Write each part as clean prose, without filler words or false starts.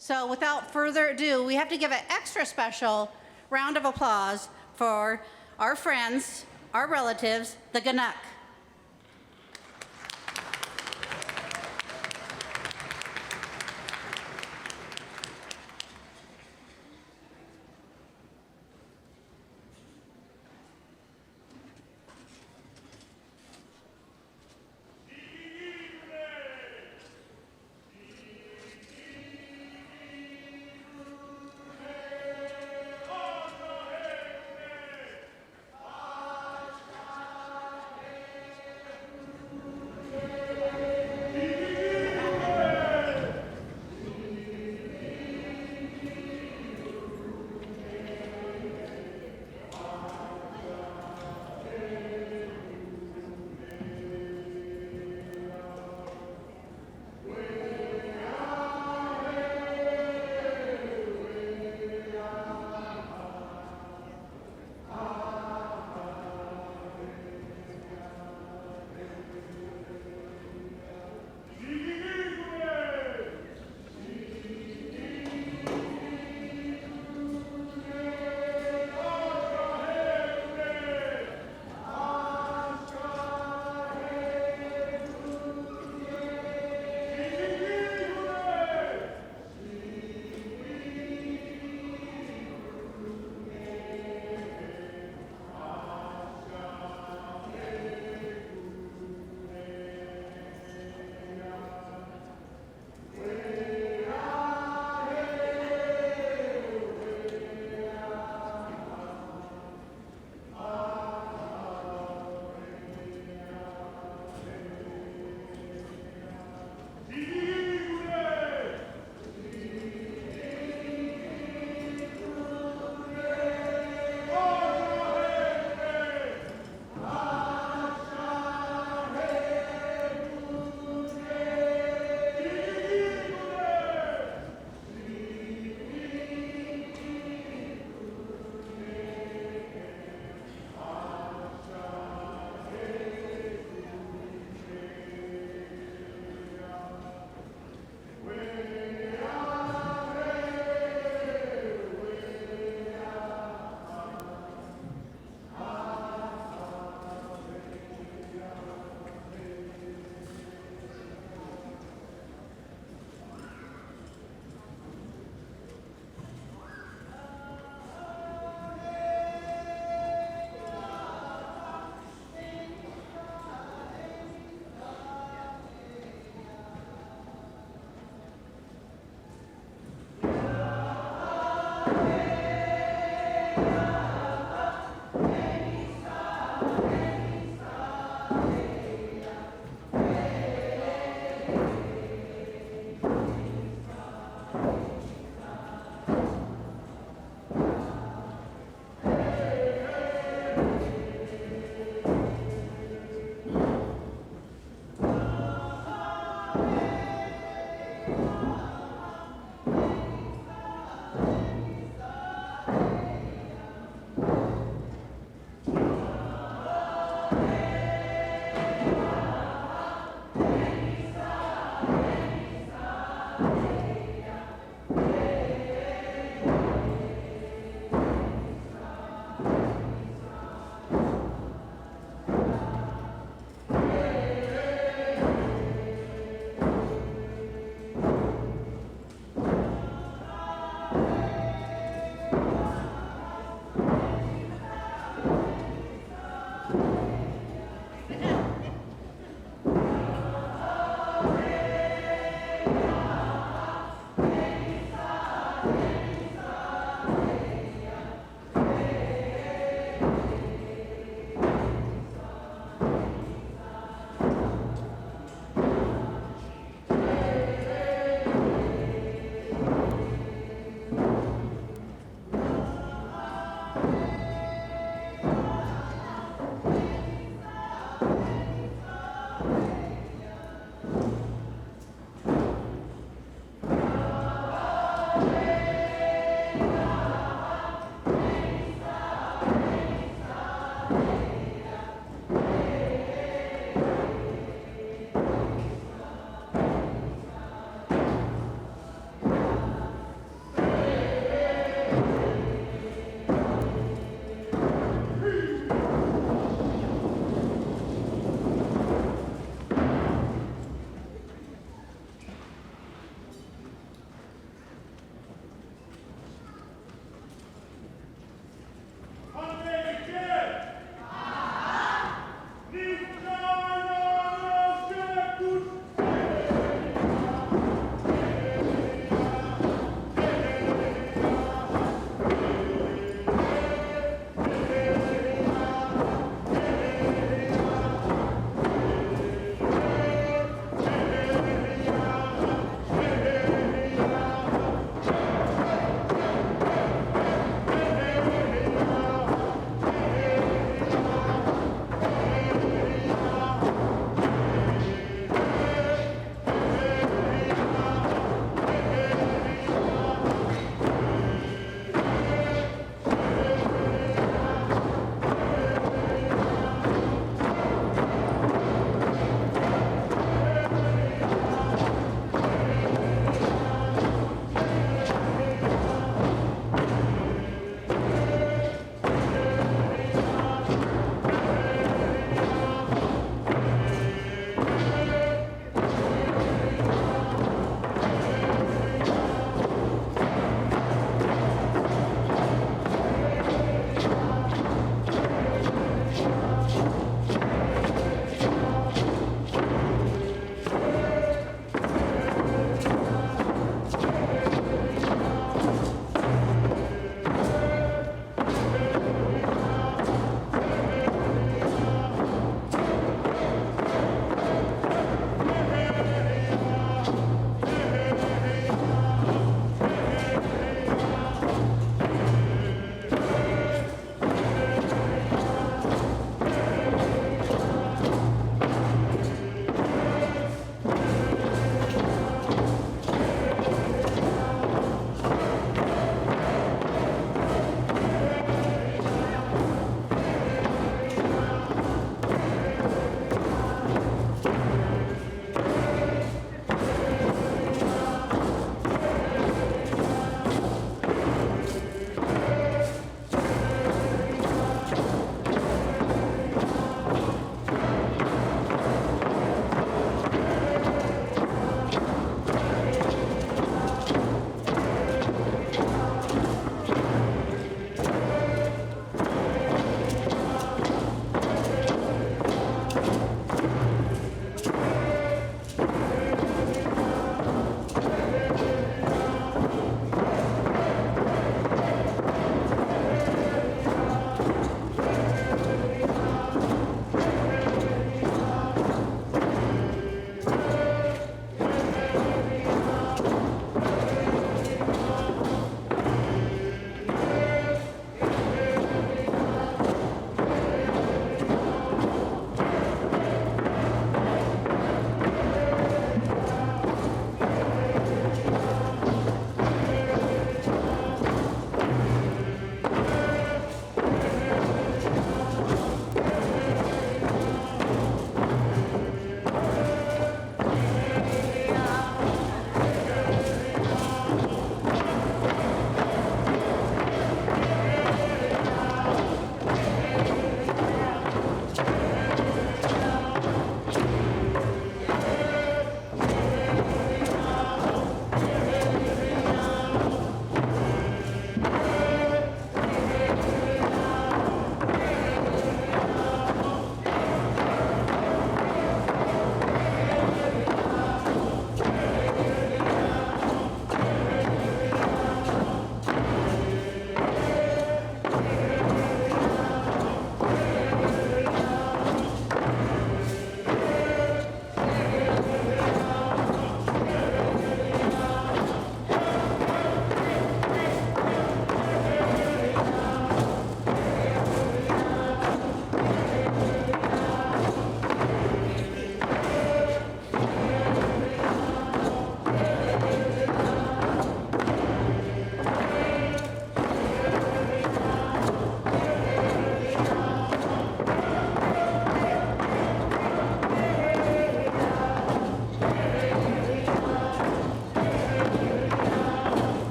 So without further ado, we have to give an extra special round of applause for our friends, our relatives, the Ganuk.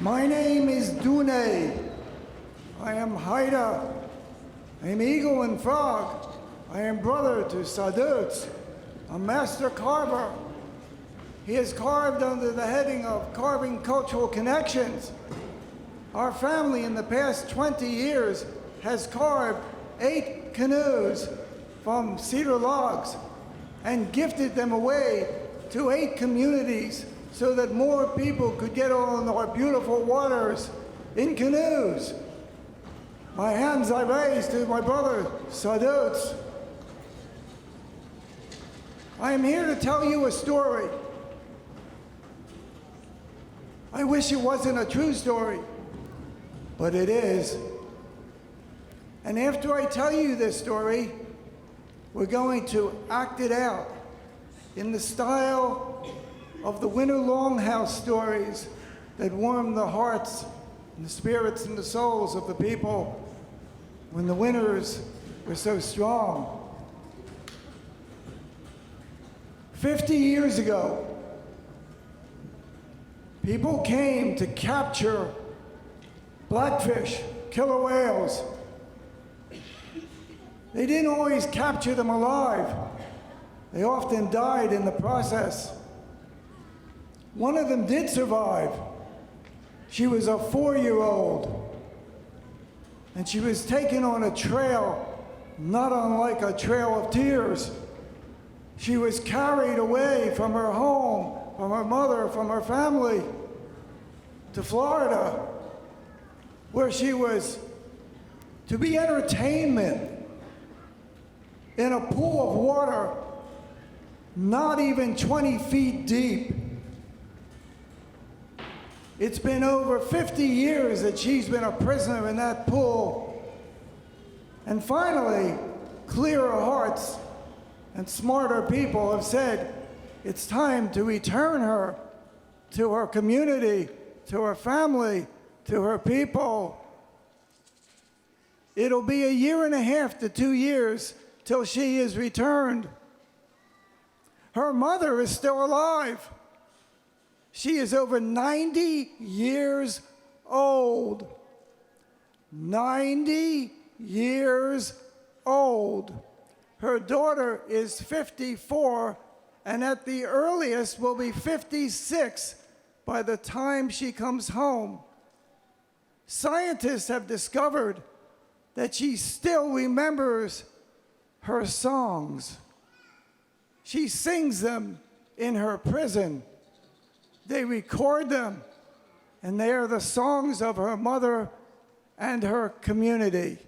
My name is Dune. I am Haida. I am Eagle and Frog. I am brother to Sadut, a master carver. He has carved under the heading of Carving Cultural Connections. Our family in the past 20 years has carved 8 canoes from cedar logs and gifted them away to 8 communities so that more people could get on our beautiful waters in canoes. My hands I raise to my brother, Sadut. I am here to tell you a story. I wish it wasn't a true story, but it is. And after I tell you this story, we're going to act it out in the style of the Winter Longhouse stories that warm the hearts and the spirits and the souls of the people when the winters were so strong. 50 years ago, people came to capture blackfish, killer whales. They didn't always capture them alive. They often died in the process. One of them did survive. She was a 4-year-old. And she was taken on a trail, not unlike a trail of tears. She was carried away from her home, from her mother, from her family, to Florida, where she was to be entertainment in a pool of water not even 20 feet deep. It's been over 50 years that she's been a prisoner in that pool. And finally, clearer hearts and smarter people have said, it's time to return her to her community, to her family, to her people. It'll be 1.5 to 2 years till she is returned. Her mother is still alive. She is over 90 years old. 90 years old. Her daughter is 54, and at the earliest will be 56 by the time she comes home. Scientists have discovered that she still remembers her songs. She sings them in her prison. They record them, and they are the songs of her mother and her community.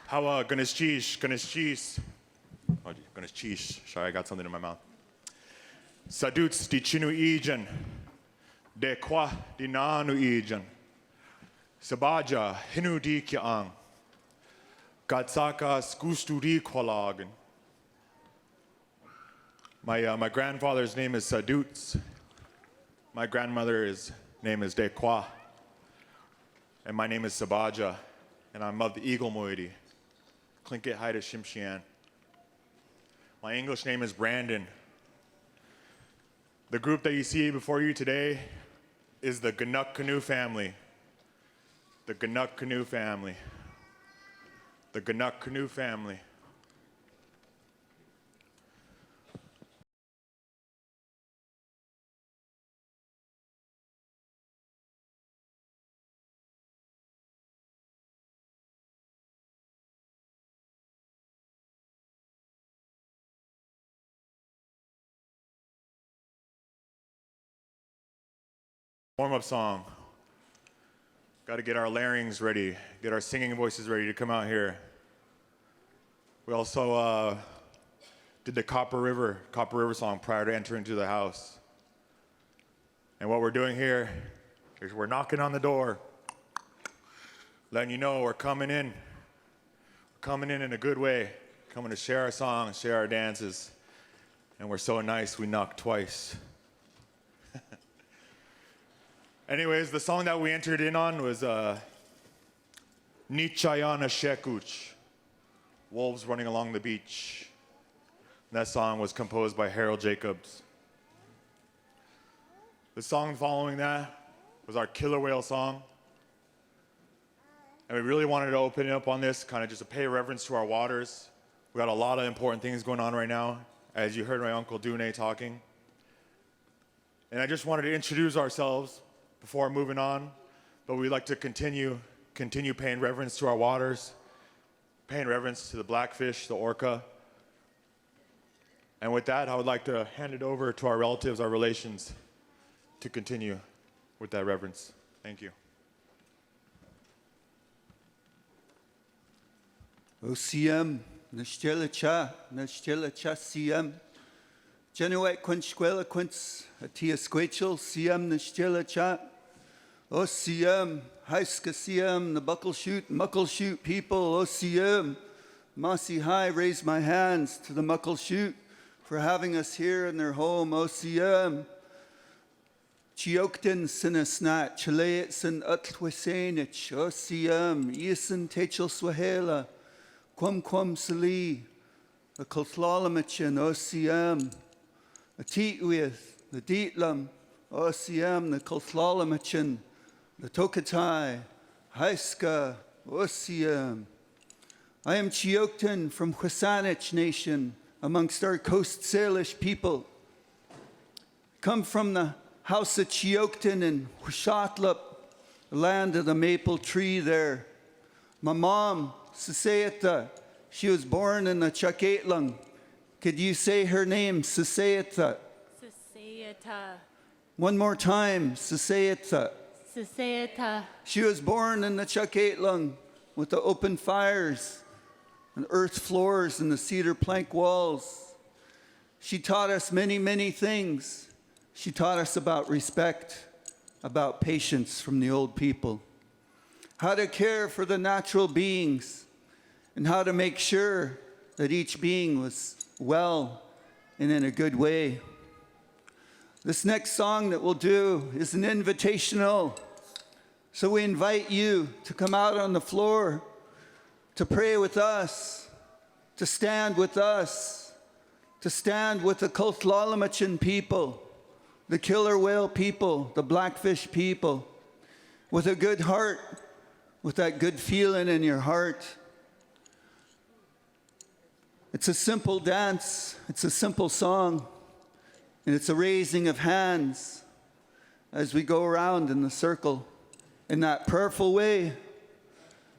How Ganesh cheese. Oh, Ganesh cheese. Sorry, I got something in my mouth. Saduts di chinu ijan. De kwa di nanu ijan. Sabaja hinu di kiang. Gatsaka skustu di kwalagen. My grandfather's name is Saduts. My grandmother's name is Dekwa. And my name is Sabaja. And I'm of the Eagle Moiety. Klinket Haida Shimshian. My English name is Brandon. The group that you see before you today is the Ganuk Canoe family. The Ganuk Canoe family. The Ganuk Canoe family. Warm-up song. Got to get our larynx ready, get our singing voices ready to come out here. We also did the Copper River song prior to entering into the house. And what we're doing here is we're knocking on the door, letting you know we're coming in. We're coming in a good way, coming to share our songs, share our dances. And we're so nice, we knock twice. Anyways, the song that we entered in on was Nichayana Shekuch, Wolves Running Along the Beach. And that song was composed by Harold Jacobs. The song following that was our Killer Whale song. And we really wanted to open it up on this, kind of just to pay reverence to our waters. We got a lot of important things going on right now, as you heard my Uncle Dune talking. And I just wanted to introduce ourselves before moving on, but we'd like to continue paying reverence to our waters, paying reverence to the blackfish, the orca. And with that, I would like to hand it over to our relatives, our relations, to continue with that reverence. Thank you. O Siam, Nashtela Cha Siam. Genuet Quinchquella Quince, Atia Squachel, Siam Nashtela Cha. O Siam, Haiska Siam, the Muckleshoot people, O Siam. Masi High, raise my hands to the Muckleshoot for having us here in their home, O Siam. Chiokten Sinasnat, Chileet Sin Utwasenich, O Siam, Isin Techel Swahela, Quam Sali, the Kultlalamachin, O Siam. A Teetwith, the Deetlam, O Siam, the Kultlalamachin, the Tokatai, Haiska, O Siam. I am Chiokten from Husanich Nation, amongst our Coast Salish people. Come from the house of Chiokten in Hushotlup, the land of the maple tree there. My mom, Sisayata, she was born in the Chaketlang. Could you say her name, Sisayata? Sisayata. One more time, Sisayata. Sisayata. She was born in the Chaketlang with the open fires and earth floors and the cedar plank walls. She taught us many, many things. She taught us about respect, about patience from the old people, how to care for the natural beings, and how to make sure that each being was well and in a good way. This next song that we'll do is an invitational. So we invite you to come out on the floor, to pray with us, to stand with us, to stand with the Kultlalamachin people, the killer whale people, the blackfish people, with a good heart, with that good feeling in your heart. It's a simple dance, it's a simple song, and it's a raising of hands as we go around in the circle. In that prayerful way,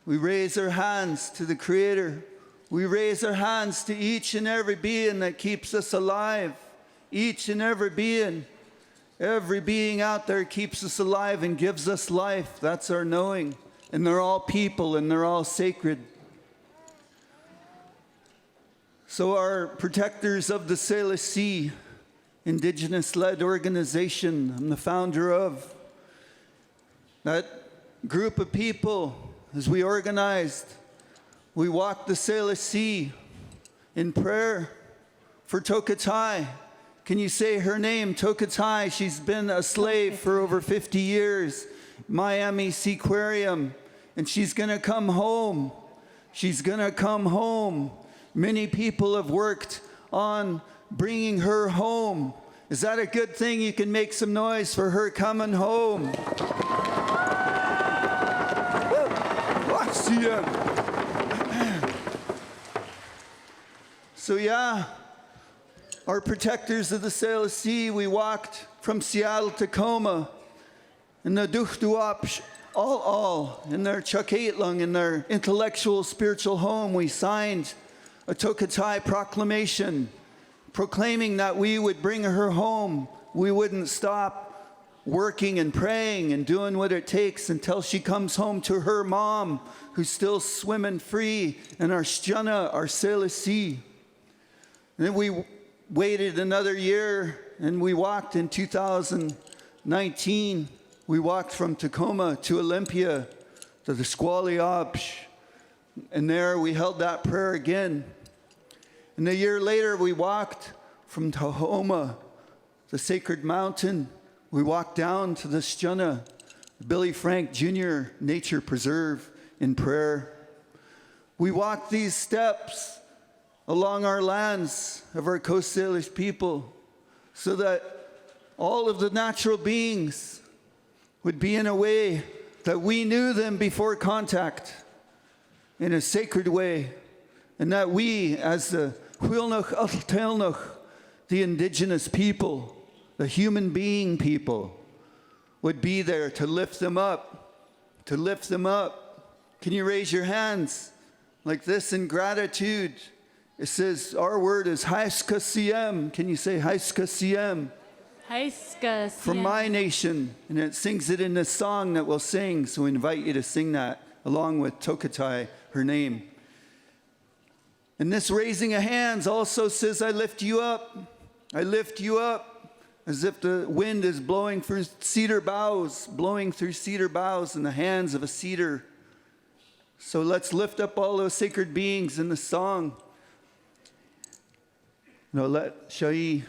we raise our hands to the Creator. We raise our hands to each and every being that keeps us alive. Each and every being out there keeps us alive and gives us life. That's our knowing. and they're all people, and they're all sacred. So our protectors of the Salish Sea, Indigenous-led organization I'm the founder of, that group of people, as we organized, we walked the Salish Sea in prayer for Tokatai. Can you say her name, Tokatai? She's been a slave for over 50 years, Miami Seaquarium, and she's gonna come home. She's gonna come home. Many people have worked on bringing her home. Is that a good thing? You can make some noise for her coming home. So yeah, our protectors of the Salish Sea, we walked from Seattle to Tacoma, and the Duchduap all in their Chakaitlung, in their intellectual spiritual home, we signed a Tokatai proclamation proclaiming that we would bring her home. We wouldn't stop working and praying and doing what it takes until she comes home to her mom, who's still swimming free in our Shchana, our Salish Sea. And then we waited another year, and we walked in 2019. We walked from Tacoma to Olympia to the Squaliopsh, and there we held that prayer again. And a year later, we walked from Tahoma, the sacred mountain. We walked down to the Shchana, Billy Frank Jr. Nature Preserve, in prayer. We walked these steps along our lands of our Coast Salish people so that all of the natural beings would be in a way that we knew them before contact, in a sacred way, and that we, as the Huilnuch Altelnuch, the indigenous people, the human being people, would be there to lift them up, to lift them up. Can you raise your hands like this in gratitude? It says, our word is Haiska Siem. Can you say Haiska Siem? Haiska From my nation. And it sings it in this song that we'll sing. So we invite you to sing that along with Tokatai, her name. And this raising of hands also says, I lift you up. I lift you up, as if the wind is blowing through cedar boughs, blowing through cedar boughs in the hands of a cedar. So let's lift up all those sacred beings in the song. Now let Shai,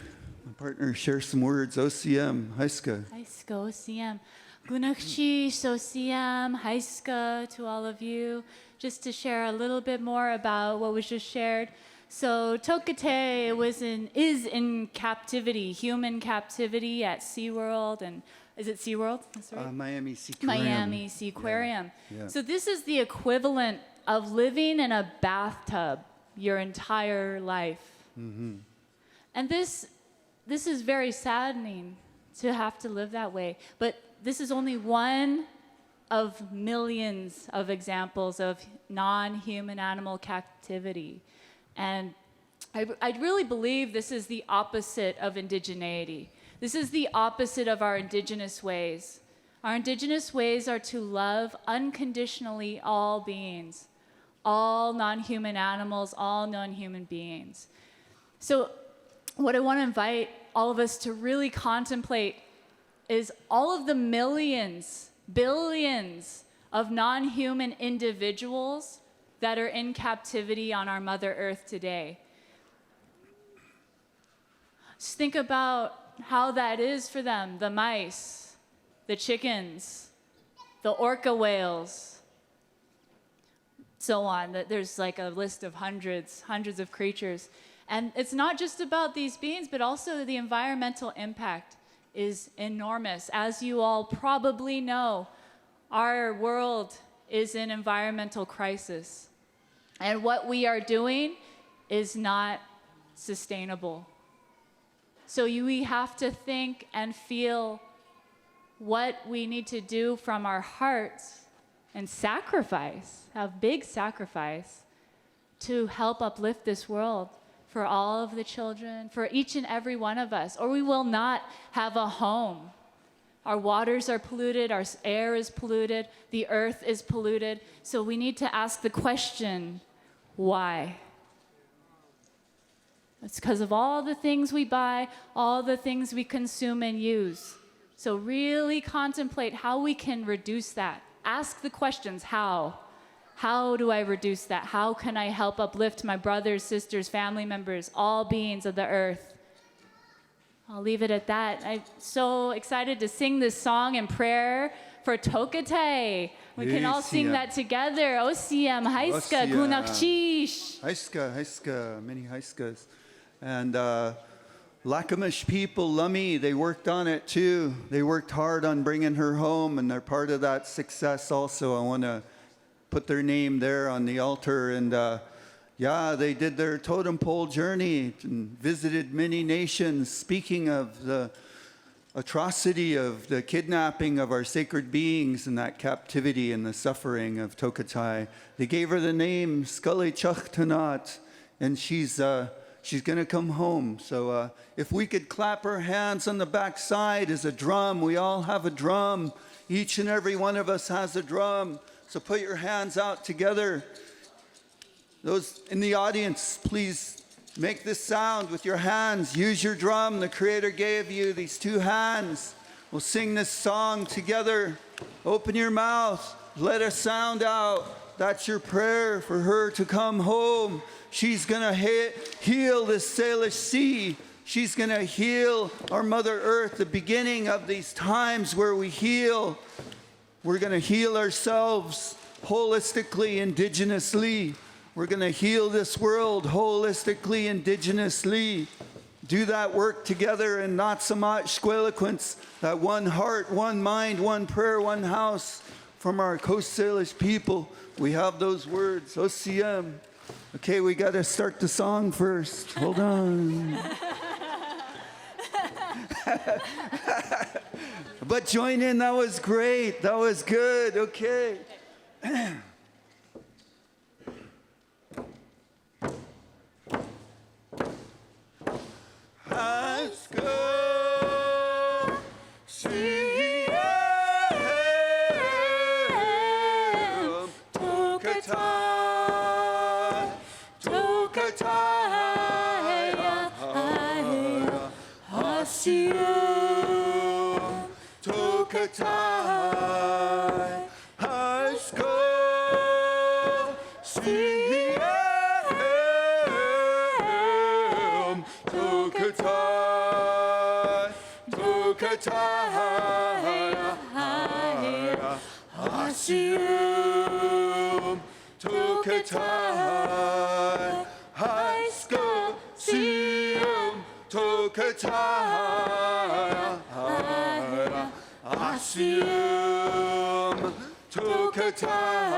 my partner, share some words. OCM, Haiska. Haiska, OCM. Gunakshi, Sosiam, Haiska to all of you. Just to share a little bit more about what was just shared. So Tokate is in captivity, human captivity at SeaWorld, and is it SeaWorld? That's right. Miami Seaquarium. Miami Seaquarium. Yeah. So this is the equivalent of living in a bathtub your entire life. Mm-hmm. And this is very saddening to have to live that way. But this is only one of millions of examples of non-human animal captivity. And I really believe this is the opposite of indigeneity. This is the opposite of our indigenous ways. Our indigenous ways are to love unconditionally all beings, all non-human animals, all non-human beings. So what I want to invite all of us to really contemplate is all of the millions, billions of non-human individuals that are in captivity on our Mother Earth today. Just think about how that is for them, the mice, the chickens, the orca whales, so on. There's like a list of hundreds of creatures. And it's not just about these beings, but also the environmental impact is enormous. As you all probably know, our world is in environmental crisis. And what we are doing is not sustainable. So we have to think and feel what we need to do from our hearts and sacrifice, have big sacrifice to help uplift this world for all of the children, for each and every one of us, or we will not have a home. Our waters are polluted, our air is polluted, the earth is polluted. So we need to ask the question, why? It's because of all the things we buy, all the things we consume and use. So really contemplate how we can reduce that. Ask the questions, how? How do I reduce that? How can I help uplift my brothers, sisters, family members, all beings of the earth? I'll leave it at that. I'm so excited to sing this song in prayer for Tokatay. We can all sing that together. Osiem, Haiska, Osiem. Gunakchish. Haiska, many Haiskas. And Lakamish people, Lummi, they worked on it too. They worked hard on bringing her home, and they're part of that success also. I want to put their name there on the altar. And yeah, they did their totem pole journey and visited many nations, speaking of the atrocity of the kidnapping of our sacred beings and that captivity and the suffering of Tokatay. They gave her the name Scully Chachtanat, and she's going to come home. So if we could clap our hands on the backside as a drum. We all have a drum. Each and every one of us has a drum. So put your hands out together. Those in the audience, please make this sound with your hands. Use your drum. The Creator gave you these two hands. We'll sing this song together. Open your mouth. Let a sound out. That's your prayer for her to come home. She's going to heal this Salish Sea. She's going to heal our Mother Earth, the beginning of these times where we heal. We're going to heal ourselves holistically, indigenously. We're going to heal this world holistically, indigenously. Do that work together and not so much Squelequence, that one heart, one mind, one prayer, one house from our Coast Salish people. We have those words, OCM. Okay, we got to start the song first. Hold on. But join in, that was great. That was good. Okay. Let's go. See Tokatay, Tokatay, Asiem, Tokatay, Hasko, Siem, Tokatay, Tokatay, Asiem, Tokatay, Hasko, Siem, Tokatay, Asiem, Tokatay,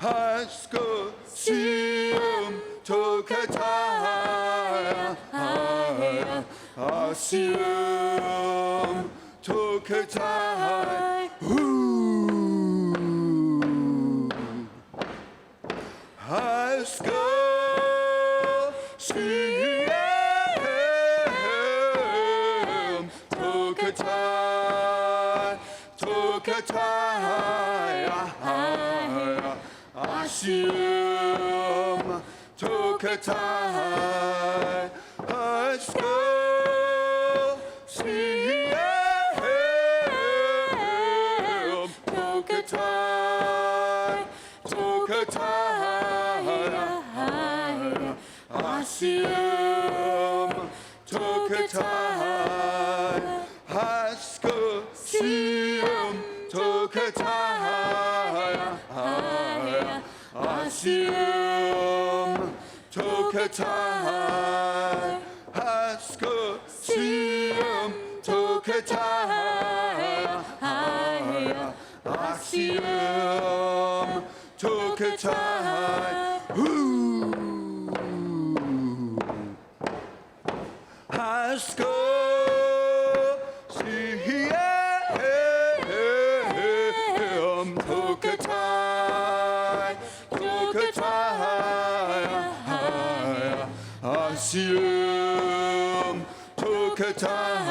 Hasko, Siem, Tokatay, Asiem, Tokatay. Hasko, Siem, Tokatay, Tokatay, Asiem, Tokatay, Hasko, Siem, Tokatay, Tokatay, Asiem, Tokatay, Hasko, Siem, Tokatay, Asiem, Tokatay, Hasko, Siem, Tokatay, Asiem, Tokatay. Hasko, Siem, Tokatay, Tokatay, Asiem, Tokatay,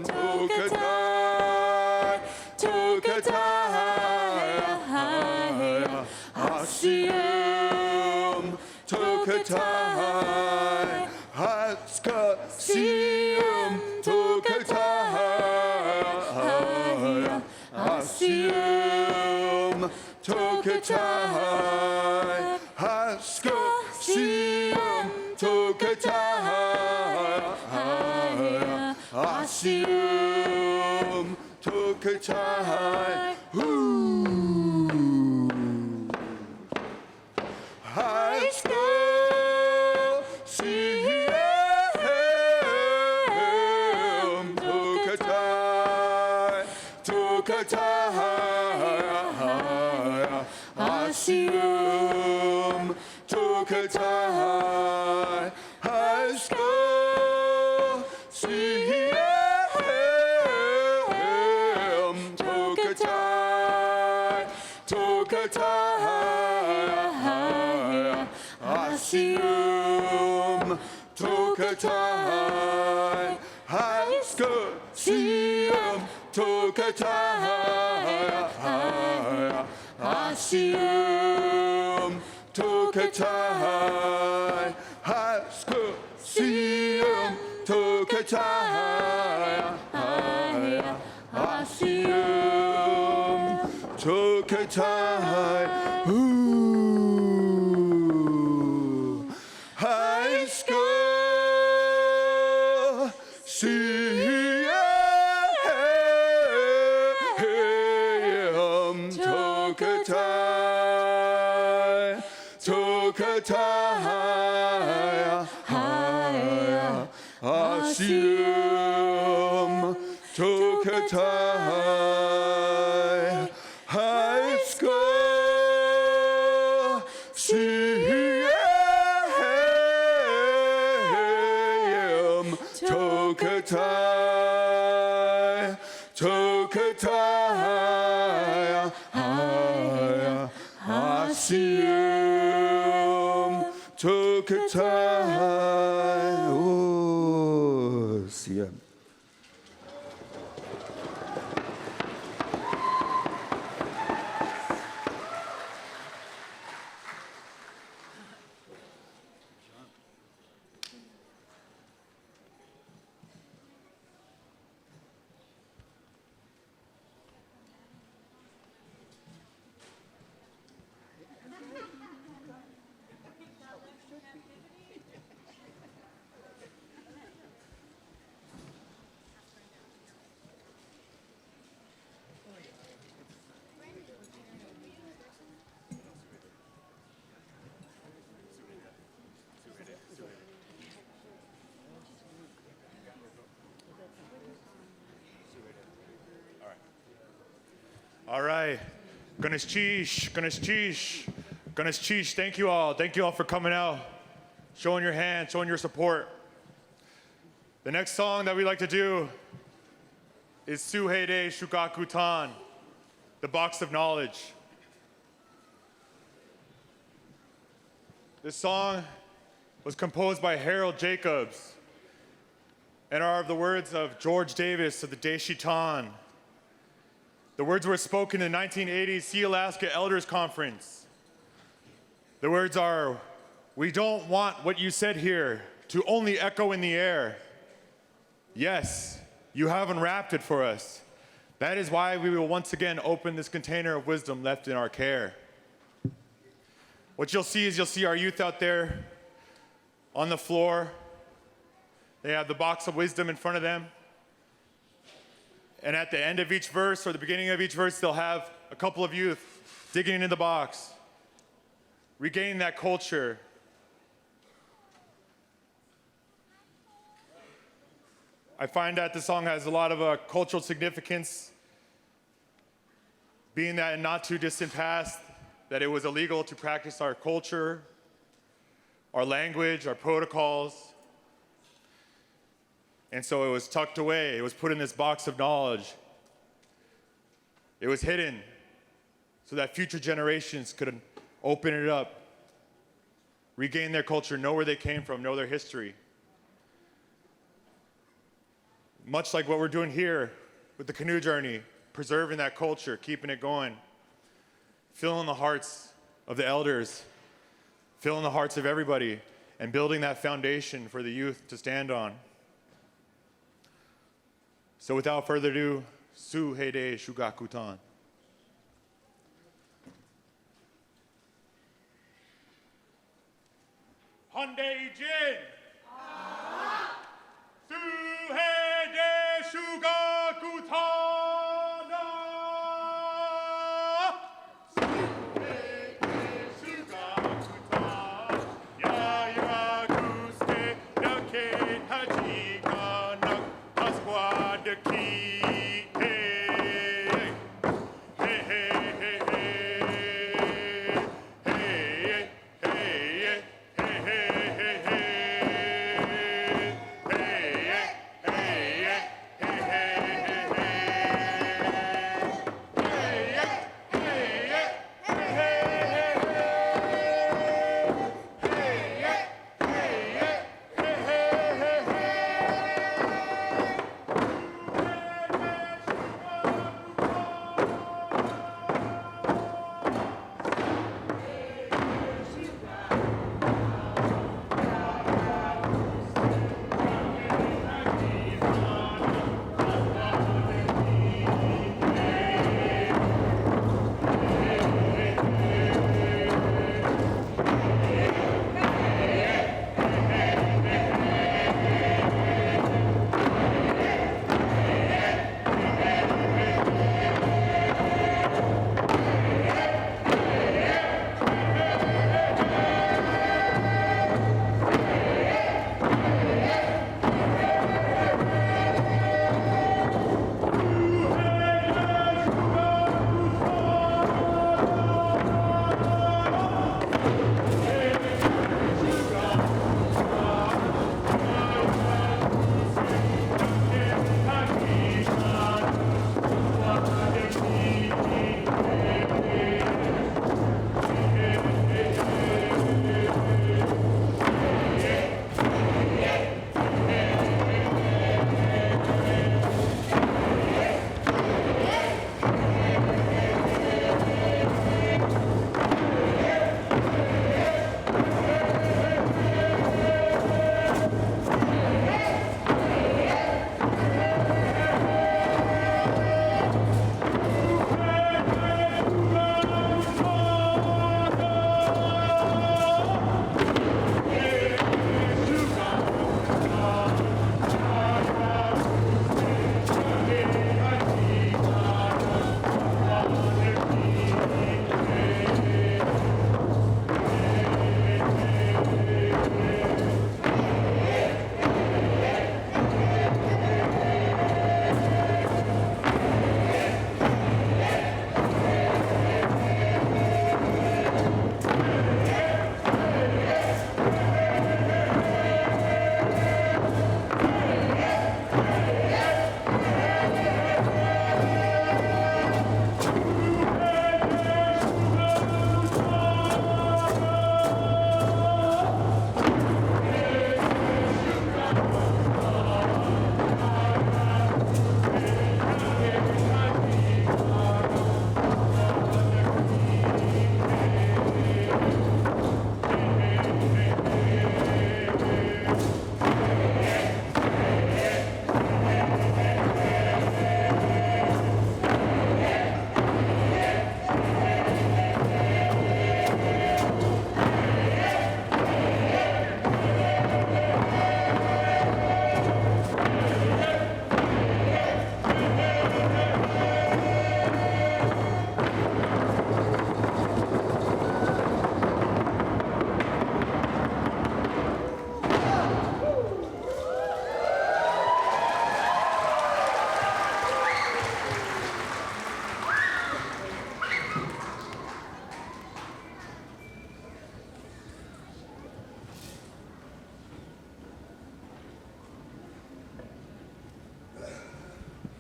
Tokatai, Tokatai, Asium, Tokatai, Haskasium, Tokatai, Asium, Tokatai, Haskasium, Tokatai, Asium, Tokatai, High school, CM, Tokatai, Tokatai, Asium, Tokatai, high school, CM, Tokatai, Tokatai, Asium, Tokatai, high school, CM, Tokatai, Asium, Tokatai, high school, CM, Tokatai, Asium, Tokatai, high school, CM, Tokatai, Tokatai, Asium, Tokatai, high school, CM, Tokatai, Tokatai, Asium, Tokatai, oh, CM. All right. Ganesh Chish, Ganesh Chish, Ganesh Chish. Thank you all. Thank you all for coming out, showing your hand, showing your support. The next song that we like to do is Suheide Shugakutan, The Box of Knowledge. This song was composed by Harold Jacobs and are the words of George Davis of the Deshitan. The words were spoken in the 1980 Sea-Alaska Elders Conference. The words are, "We don't want what you said here to only echo in the air. Yes, you have unwrapped it for us. That is why we will once again open this container of wisdom left in our care." What you'll see is you'll see our youth out there on the floor. They have the box of wisdom in front of them. And at the end of each verse or the beginning of each verse, they'll have a couple of youth digging into the box, regaining that culture. I find that the song has a lot of cultural significance, being that in not too distant past, that it was illegal to practice our culture, our language, our protocols. And so it was tucked away. It was put in this box of knowledge. It was hidden so that future generations could open it up, regain their culture, know where they came from, know their history. much like what we're doing here with the canoe journey, preserving that culture, keeping it going, filling the hearts of the elders, filling the hearts of everybody, and building that foundation for the youth to stand on. So without further ado, Su Heide Shugakutan. Hyundai Jin. Su Heide Shugakutan.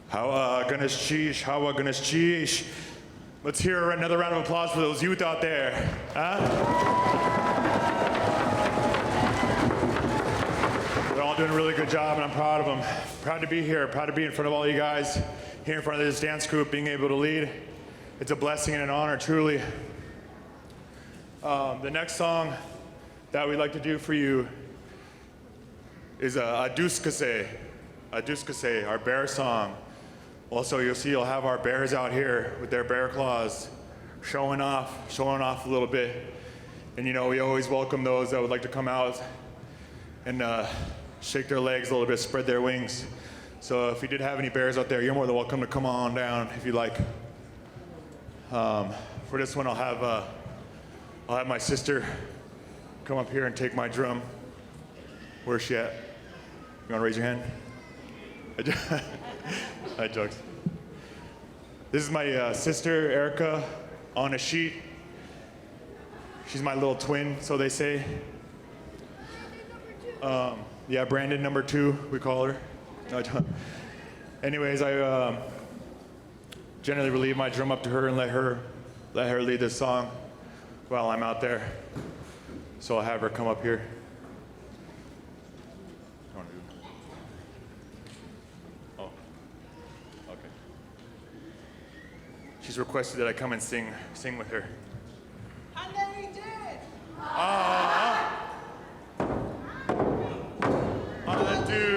Hawa Ganesh Cheesh, Hawa Ganesh Cheesh. Let's hear another round of applause for those youth out there. Huh? They're all doing a really good job, and I'm proud of them. Proud to be here, proud to be in front of all you guys, here in front of this dance group, being able to lead. It's a blessing and an honor, truly. The next song that we'd like to do for you is Aduskase, our bear song. Also, you'll see you'll have our bears out here with their bear claws, showing off a little bit. And you know, we always welcome those that would like to come out and shake their legs a little bit, spread their wings. So if you did have any bears out there, you're more than welcome to come on down if you like. For this one, I'll have my sister come up here and take my drum. Where's she at? You wanna raise your hand? I jokes. This is my sister, Erica, on a sheet. She's my little twin, so they say. Yeah, Brandon number 2, we call her. No, anyways, I generally relieve my drum up to her and let her lead this song while I'm out there. So I'll have her come up here. Oh, okay. She's requested that I come and sing with her.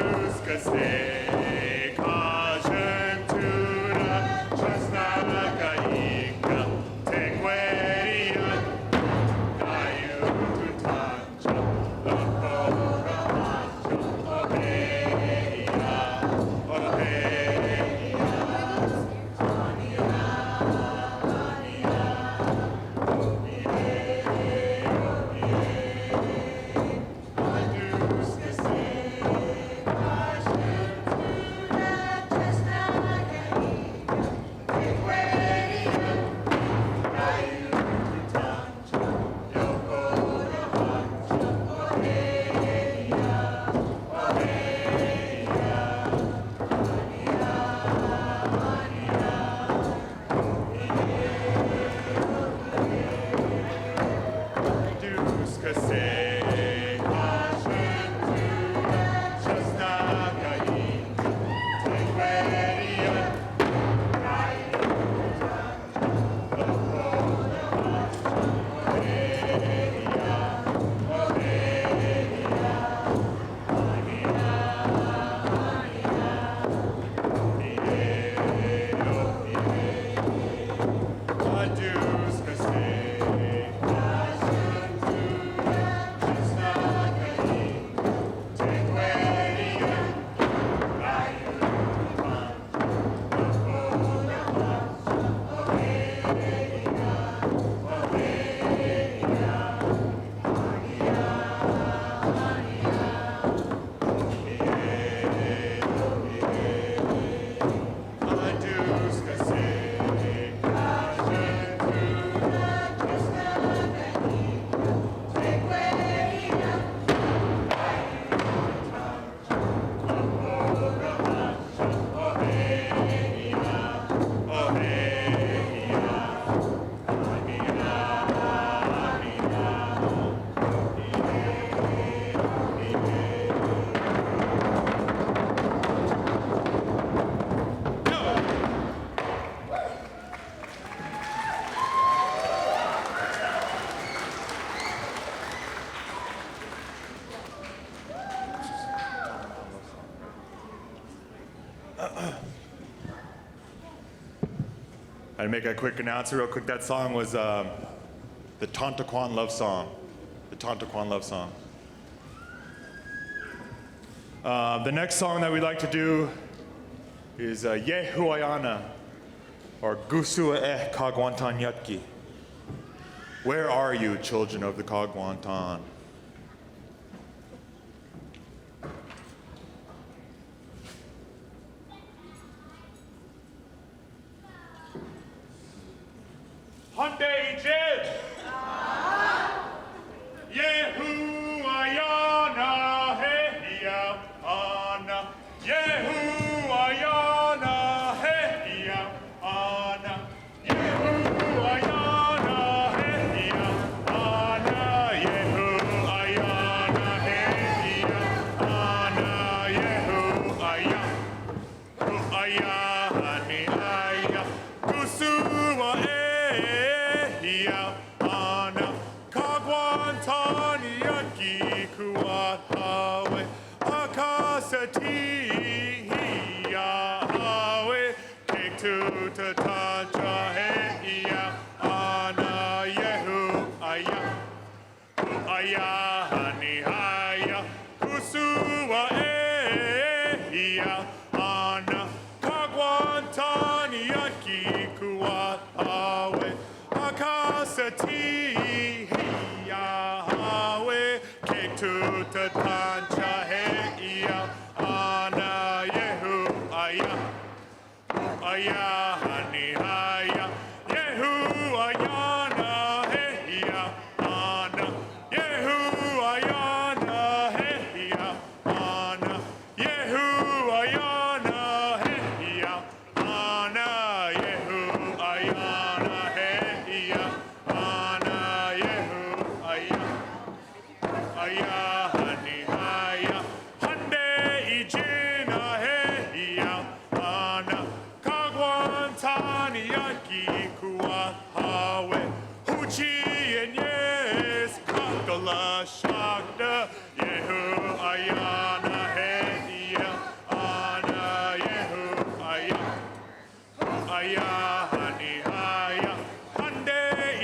Aduskase, caution to the Chasnagaika, Tequeria, Dayu to Tancha, Lopora Mancha, Obeia, I'd make a quick announcement real quick. That song was the Tontaquan Love Song. The Tontaquan Love Song. The next song that we'd like to do is Yehuayana, or Gusua Kagwantan Yatki. Where are you, children of the Kagwantan? Hunte Jed! Yehuayana, Hehia, Ana. Yehuayana, Hehia, Ana. Yehuayana, Hehia, Ana. Yehuayana, Hehia, Ana. aya hani aya kusua ehia ana kagwantania kikuat hawe akasati hiya hawe kektu tatanja heia ana yehu aya aya hani haya kusua ehia ana kagwantania kikuat hawe akasati hiya hawe kektu tatanja heia ana yehu aya aya hani haya yehu ayana heia ana yehu ayana heia ana yehu ayana heia ana yehu ayana heia ana yehu aya hani haya hande ijina heia ana kagwantania kikuat hawe huchi and yes kakala shakta yehu ayana heia ana yehu aya hani haya hande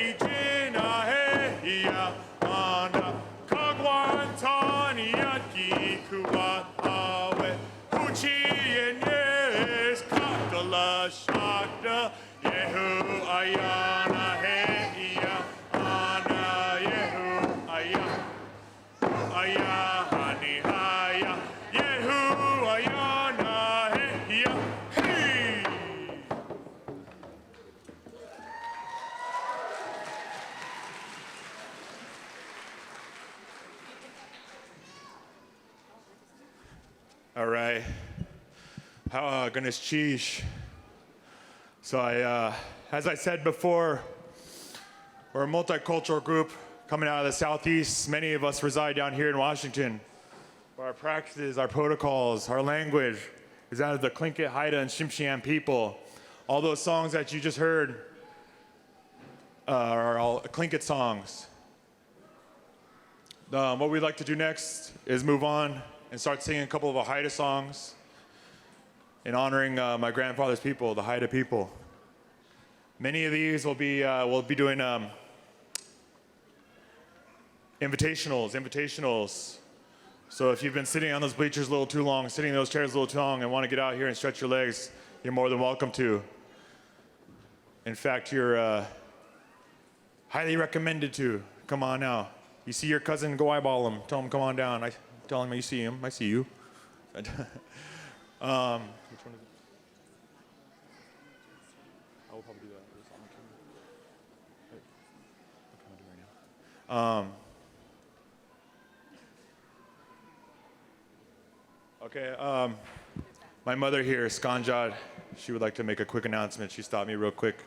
ijina heia ana kagwantania kikuat hawe huchi and yes kakala shakta yehu ayana heia ana yehu aya hani haya yehu ayana heia hey. All right. How Ganesh Cheesh. So as I said before, we're a multicultural group coming out of the Southeast. Many of us reside down here in Washington. Our practices, our protocols, our language is out of the Tlingit, Haida, and Tsimshian people. All those songs that you just heard are all Tlingit songs. What we'd like to do next is move on and start singing a couple of Haida songs in honoring my grandfather's people, the Haida people. Many of these we'll be doing invitationals. So if you've been sitting on those bleachers a little too long, sitting in those chairs a little too long and want to get out here and stretch your legs, you're more than welcome to. In fact, you're highly recommended to. Come on now. You see your cousin, go eyeball him. Tell him come on down. Tell him you see him. I see you. Which one is it? I will probably do that. It's on the camera. What can I do right now? Okay. My mother here, Skanjad, she would like to make a quick announcement. She stopped me real quick.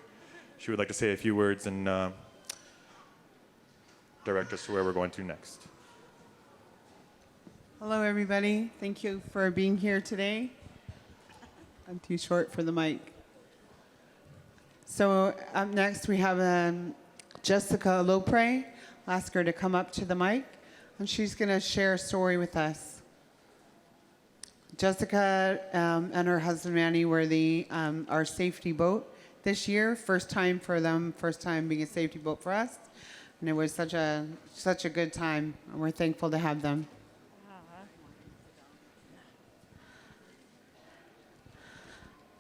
She would like to say a few words and direct us to where we're going to next. Hello, everybody. Thank you for being here today. I'm too short for the mic. So up next, we have Jessica Lopre. I'll ask her to come up to the mic, and she's going to share a story with us. Jessica and her husband Manny were our safety boat this year. First time for them, first time being a safety boat for us. And it was such a good time, and we're thankful to have them.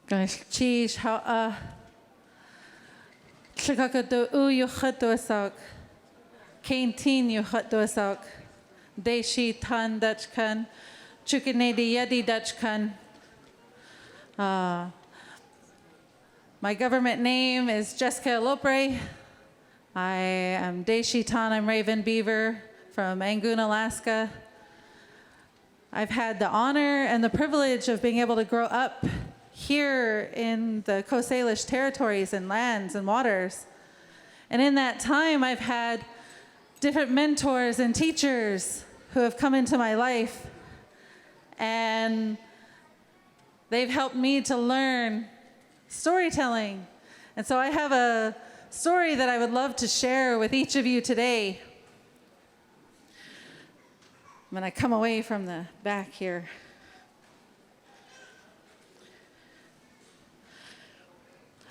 Ganesh Cheesh, how Chikakado you hatuasak, Kaintin you hatuasak, Deshi Tan Dutchkan, Chukanadi Yedi Dutchkan. My government name is Jessica Lopre. I am Deshi Tan, I'm Raven Beaver from Angoon, Alaska. I've had the honor and the privilege of being able to grow up here in the Coast Salish territories and lands and waters. And in that time, I've had different mentors and teachers who have come into my life. And They've helped me to learn storytelling. And so I have a story that I would love to share with each of you today. I'm going to come away from the back here.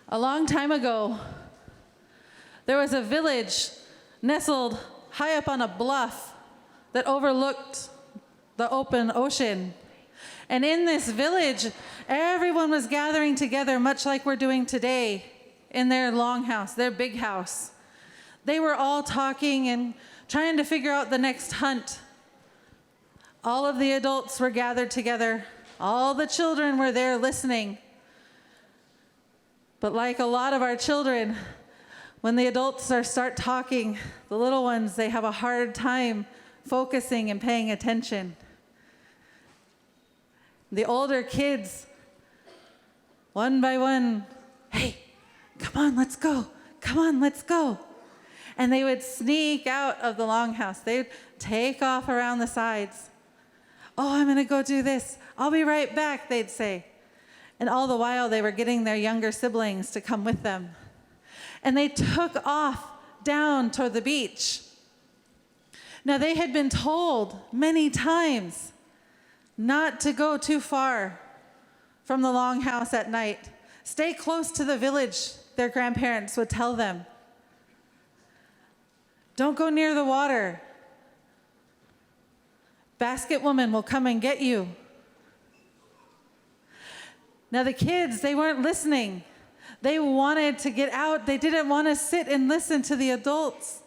A long time ago, there was a village nestled high up on a bluff that overlooked the open ocean. And in this village, everyone was gathering together, much like we're doing today, in their longhouse, their big house. They were all talking and trying to figure out the next hunt. All of the adults were gathered together. All the children were there listening. But like a lot of our children, when the adults start talking, the little ones, they have a hard time focusing and paying attention. The older kids, one by one, hey, come on, let's go. Come on, let's go. And they would sneak out of the longhouse. They'd take off around the sides. Oh, I'm going to go do this. I'll be right back, they'd say. And all the while, they were getting their younger siblings to come with them. And they took off down toward the beach. Now, they had been told many times not to go too far from the longhouse at night. Stay close to the village, their grandparents would tell them. Don't go near the water. Basket woman will come and get you. Now the kids, they weren't listening. They wanted to get out. They didn't want to sit and listen to the adults.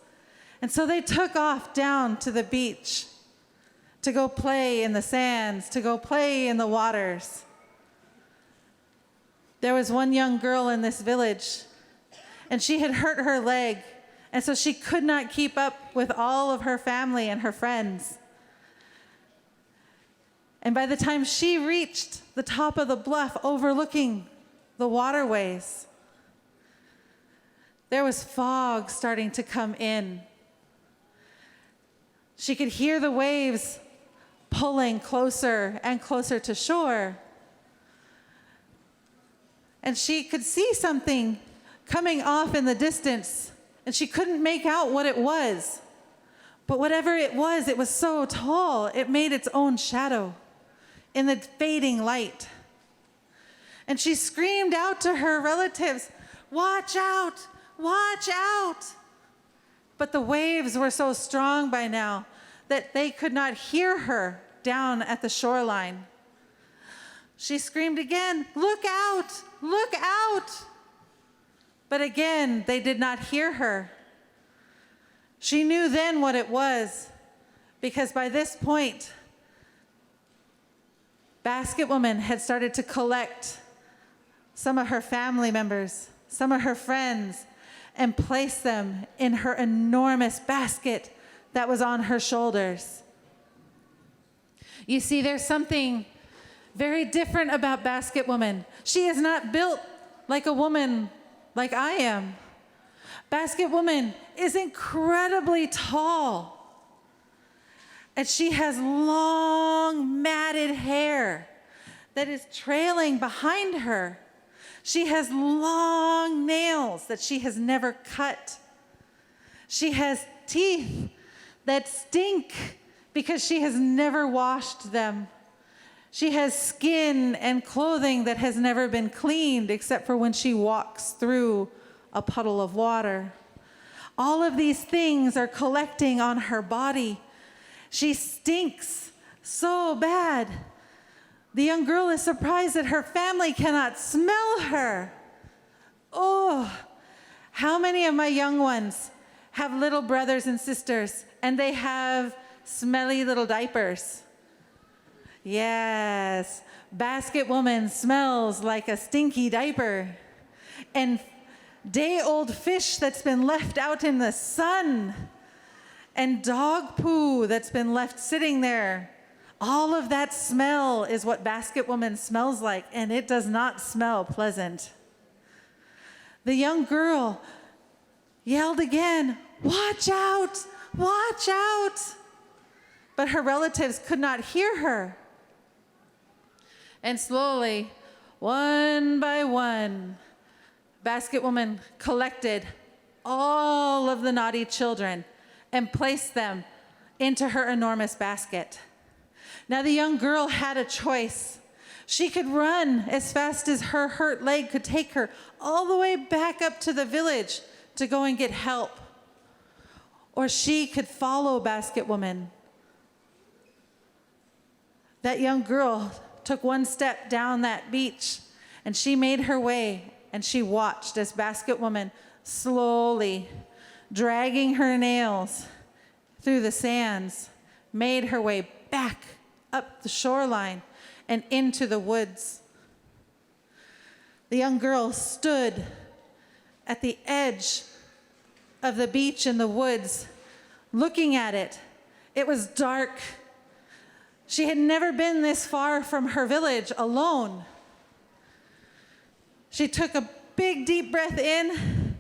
And so they took off down to the beach to go play in the sands, to go play in the waters. There was one young girl in this village, and she had hurt her leg, and so she could not keep up with all of her family and her friends. And by the time she reached the top of the bluff overlooking the waterways, there was fog starting to come in. She could hear the waves pulling closer and closer to shore. And she could see something coming off in the distance, and she couldn't make out what it was. But whatever it was so tall, it made its own shadow in the fading light. And she screamed out to her relatives, "Watch out, watch out." But the waves were so strong by now that they could not hear her down at the shoreline. She screamed again, "Look out, look out." But again, they did not hear her. She knew then what it was, because by this point, Basket Woman had started to collect some of her family members, some of her friends, and place them in her enormous basket that was on her shoulders. You see, there's something very different about Basket Woman. She is not built like a woman like I am. Basket Woman is incredibly tall. And she has long, matted hair that is trailing behind her. She has long nails that she has never cut. She has teeth that stink because she has never washed them. She has skin and clothing that has never been cleaned except for when she walks through a puddle of water. All of these things are collecting on her body. She stinks so bad. The young girl is surprised that her family cannot smell her. Oh, how many of my young ones have little brothers and sisters and they have smelly little diapers? Yes, Basket Woman smells like a stinky diaper. And day-old fish that's been left out in the sun, and dog poo that's been left sitting there. All of that smell is what Basket Woman smells like, and it does not smell pleasant. The young girl yelled again, "Watch out, watch out." But her relatives could not hear her. And slowly, One by one, Basket Woman collected all of the naughty children and placed them into her enormous basket. Now the young girl had a choice. She could run as fast as her hurt leg could take her all the way back up to the village to go and get help. Or she could follow Basket Woman. That young girl took one step down that beach, and she made her way, and she watched as Basket Woman slowly, dragging her nails through the sands, made her way back up the shoreline and into the woods. The young girl stood at the edge of the beach in the woods, looking at it. It was dark. She had never been this far from her village alone. She took a big, deep breath in,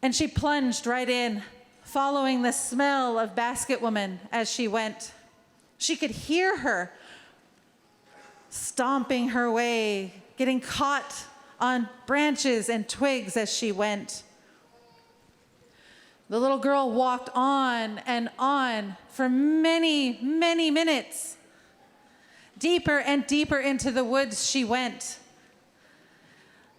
and she plunged right in, following the smell of Basket Woman as she went. She could hear her stomping her way, getting caught on branches and twigs as she went. The little girl walked on and on for many, many minutes. Deeper and deeper into the woods she went.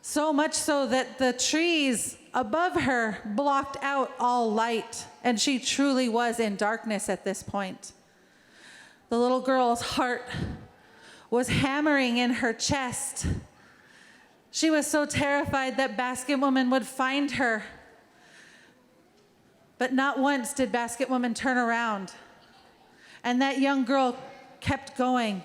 So much so that the trees above her blocked out all light, and she truly was in darkness at this point. The little girl's heart was hammering in her chest. She was so terrified that Basket Woman would find her. But not once did Basket Woman turn around. And that young girl kept going.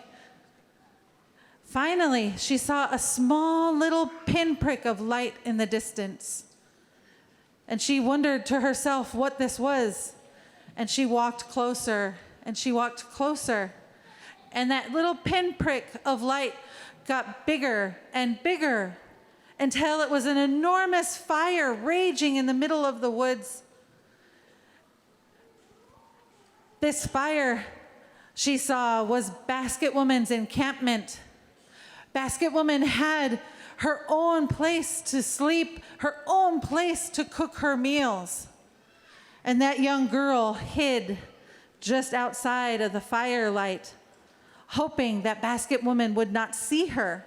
Finally, she saw a small little pinprick of light in the distance. And she wondered to herself what this was. And she walked closer, and she walked closer. And that little pinprick of light got bigger and bigger until it was an enormous fire raging in the middle of the woods. This fire, she saw, was Basket Woman's encampment. Basket Woman had her own place to sleep, her own place to cook her meals. And that young girl hid just outside of the firelight, hoping that Basket Woman would not see her.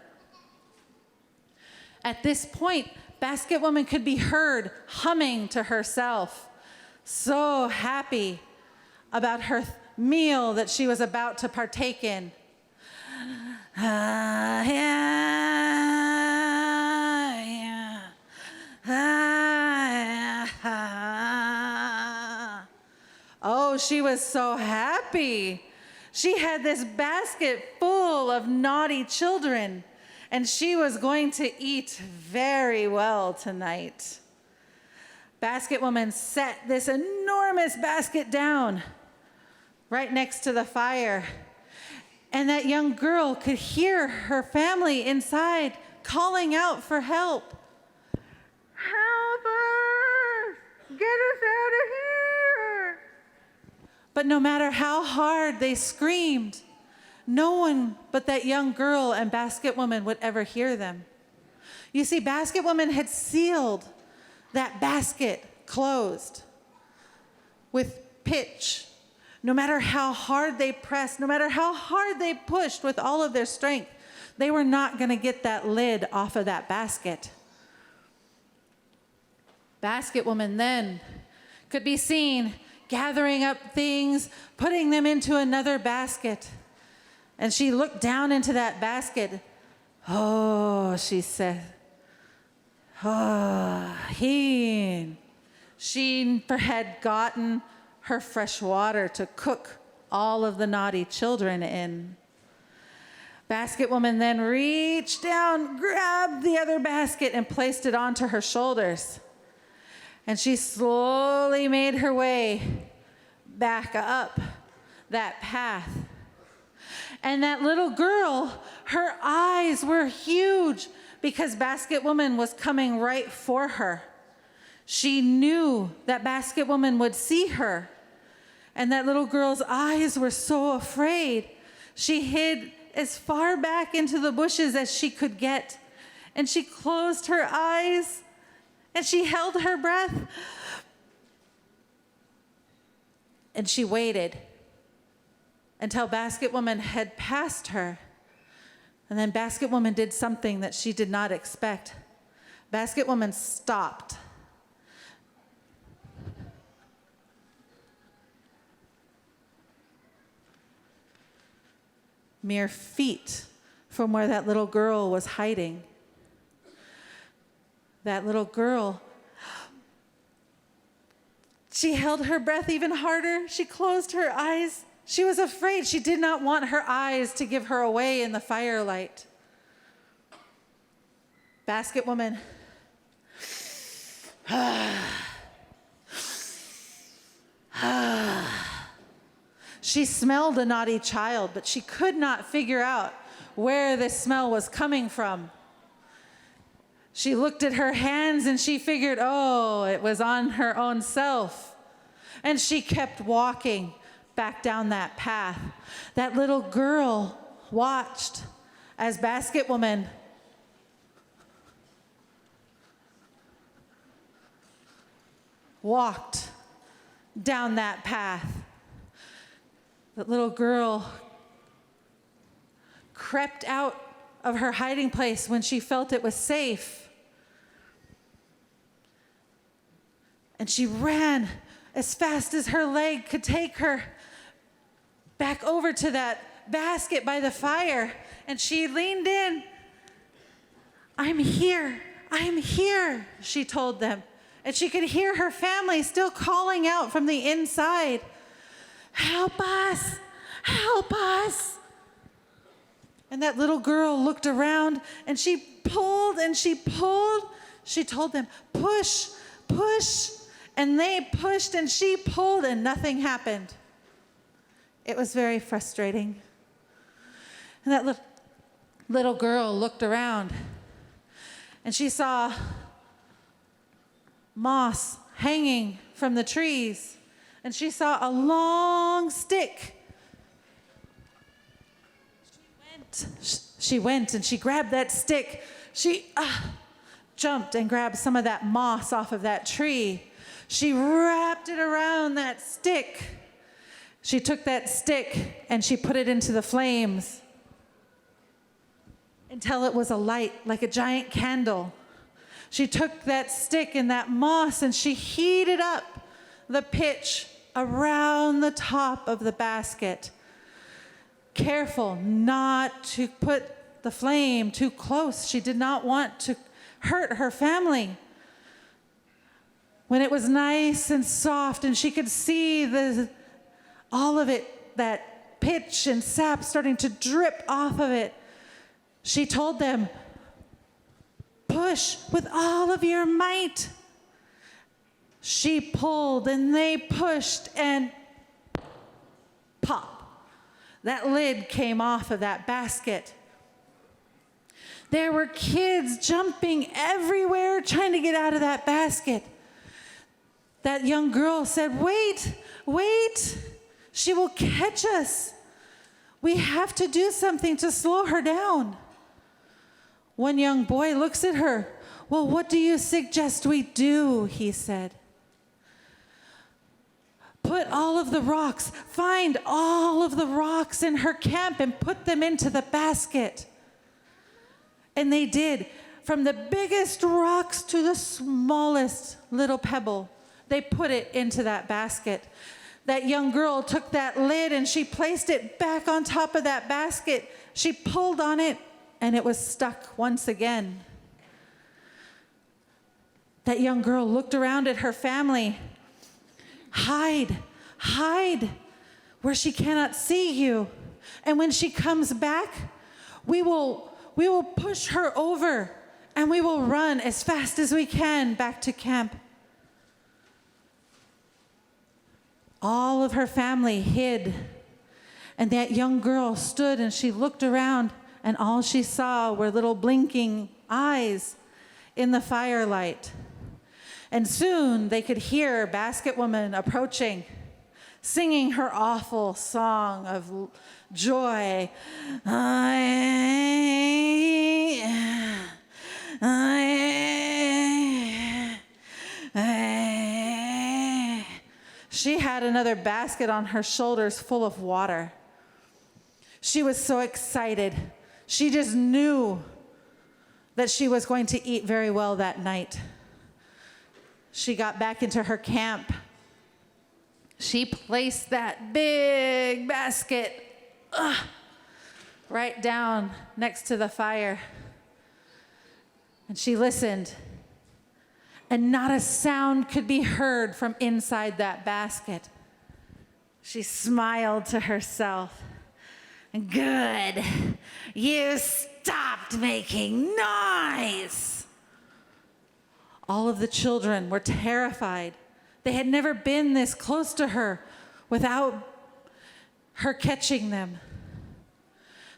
At this point, Basket Woman could be heard humming to herself, so happy about her meal that she was about to partake in. Oh, she was so happy. She had this basket full of naughty children, and she was going to eat very well tonight. Basket Woman set this enormous basket down right next to the fire, and that young girl could hear her family inside calling out for help. Help us! Get us out of here! But no matter how hard they screamed, no one but that young girl and Basket Woman would ever hear them. You see, Basket Woman had sealed that basket closed with pitch. No matter how hard they pressed, no matter how hard they pushed with all of their strength, they were not going to get that lid off of that basket. Basket Woman then could be seen gathering up things, putting them into another basket. And she looked down into that basket. Oh, she said, she had gotten her fresh water to cook all of the naughty children in. Basket Woman then reached down, grabbed the other basket, and placed it onto her shoulders. And she slowly made her way back up that path. And that little girl, her eyes were huge because Basket Woman was coming right for her. She knew that Basket Woman would see her. And that little girl's eyes were so afraid. She hid as far back into the bushes as she could get. And she closed her eyes and she held her breath. And she waited until Basket Woman had passed her. And then Basket Woman did something that she did not expect. Basket Woman stopped. Mere feet from where that little girl was hiding. That little girl, she held her breath even harder. She closed her eyes. She was afraid. She did not want her eyes to give her away in the firelight. Basket Woman. She smelled a naughty child, but she could not figure out where this smell was coming from. She looked at her hands and she figured, oh, it was on her own self. And she kept walking back down that path. That little girl watched as Basket Woman walked down that path. The little girl crept out of her hiding place when she felt it was safe. And she ran as fast as her leg could take her back over to that basket by the fire. And she leaned in. I'm here, she told them. And she could hear her family still calling out from the inside, help us, help us. And that little girl looked around and she pulled and she pulled. She told them, push, push. And they pushed and she pulled and nothing happened. It was very frustrating. And that little girl looked around and she saw moss hanging from the trees. And she saw a long stick. She went and she grabbed that stick. She jumped and grabbed some of that moss off of that tree. She wrapped it around that stick. She took that stick and she put it into the flames until it was alight like a giant candle. She took that stick and that moss and she heated up the pitch around the top of the basket. Careful not to put the flame too close. She did not want to hurt her family. When it was nice and soft and she could see all of it, that pitch and sap starting to drip off of it, she told them, push with all of your might. She pulled and they pushed and pop. That lid came off of that basket. There were kids jumping everywhere trying to get out of that basket. That young girl said, wait, wait, she will catch us. We have to do something to slow her down. One young boy looks at her. Well, what do you suggest we do? He said. Put all of the rocks, find all of the rocks in her camp and put them into the basket. And they did. From the biggest rocks to the smallest little pebble, they put it into that basket. That young girl took that lid and she placed it back on top of that basket. She pulled on it and it was stuck once again. That young girl looked around at her family. Hide, hide where she cannot see you. And when she comes back, we will push her over and we will run as fast as we can back to camp. All of her family hid. And that young girl stood and she looked around and all she saw were little blinking eyes in the firelight. And soon they could hear Basket Woman approaching. singing her awful song of joy. She had another basket on her shoulders full of water. She was so excited. She just knew that she was going to eat very well that night. She got back into her camp. She placed that big basket right down next to the fire. And she listened. And not a sound could be heard from inside that basket. She smiled to herself. Good. You stopped making noise. All of the children were terrified. They had never been this close to her without her catching them.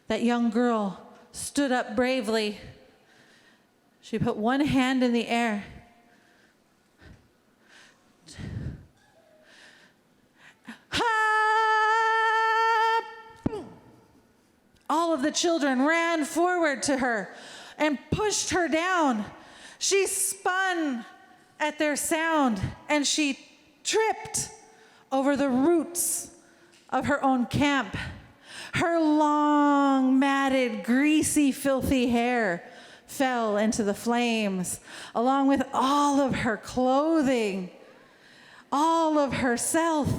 That young girl stood up bravely. She put one hand in the air. All of the children ran forward to her and pushed her down. She spun at their sound and she tripped over the roots of her own camp. Her long, matted, greasy, filthy hair fell into the flames, along with all of her clothing, all of herself.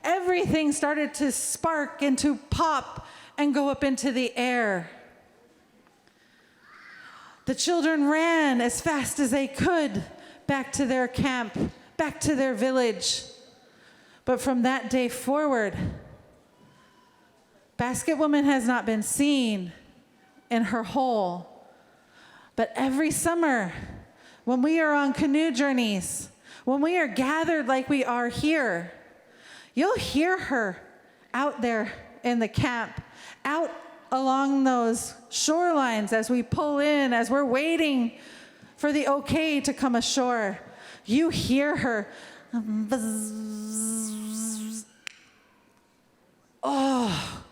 Everything started to spark and to pop and go up into the air. The children ran as fast as they could back to their camp, back to their village. But from that day forward, Basket Woman has not been seen in her hole. But every summer, when we are on canoe journeys, when we are gathered like we are here, you'll hear her out there in the camp, out along those shorelines as we pull in, as we're waiting for the okay to come ashore. You hear her. Oh,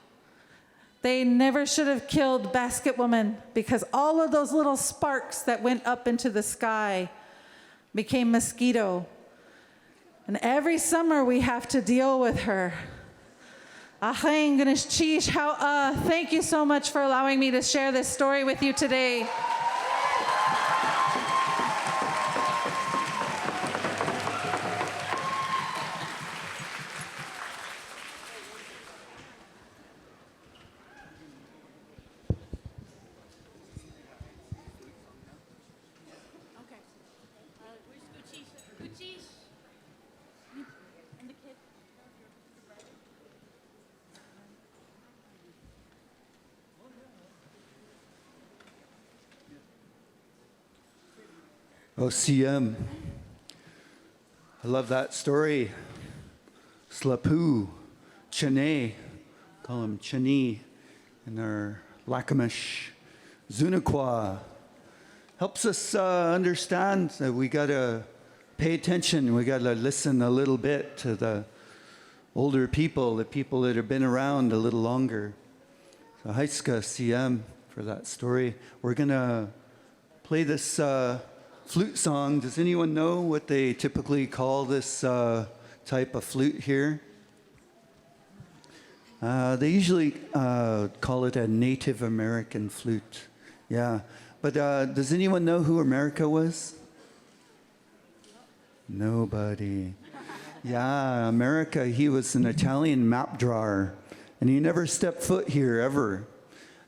they never should have killed Basket Woman, because all of those little sparks that went up into the sky became mosquito. And every summer we have to deal with her. Thank you so much for allowing me to share this story with you today. OCM. I love that story. Slapu, Chene, call him Chani in our Lakamish. Zunaqua helps us understand that we got to pay attention. We got to listen a little bit to the older people, the people that have been around a little longer. So Haiska CM for that story. We're going to play this flute song. Does anyone know what they typically call this type of flute here? They usually call it a Native American flute. Yeah. But does anyone know who America was? Nobody. Yeah, America, he was an Italian map drawer, and he never stepped foot here ever.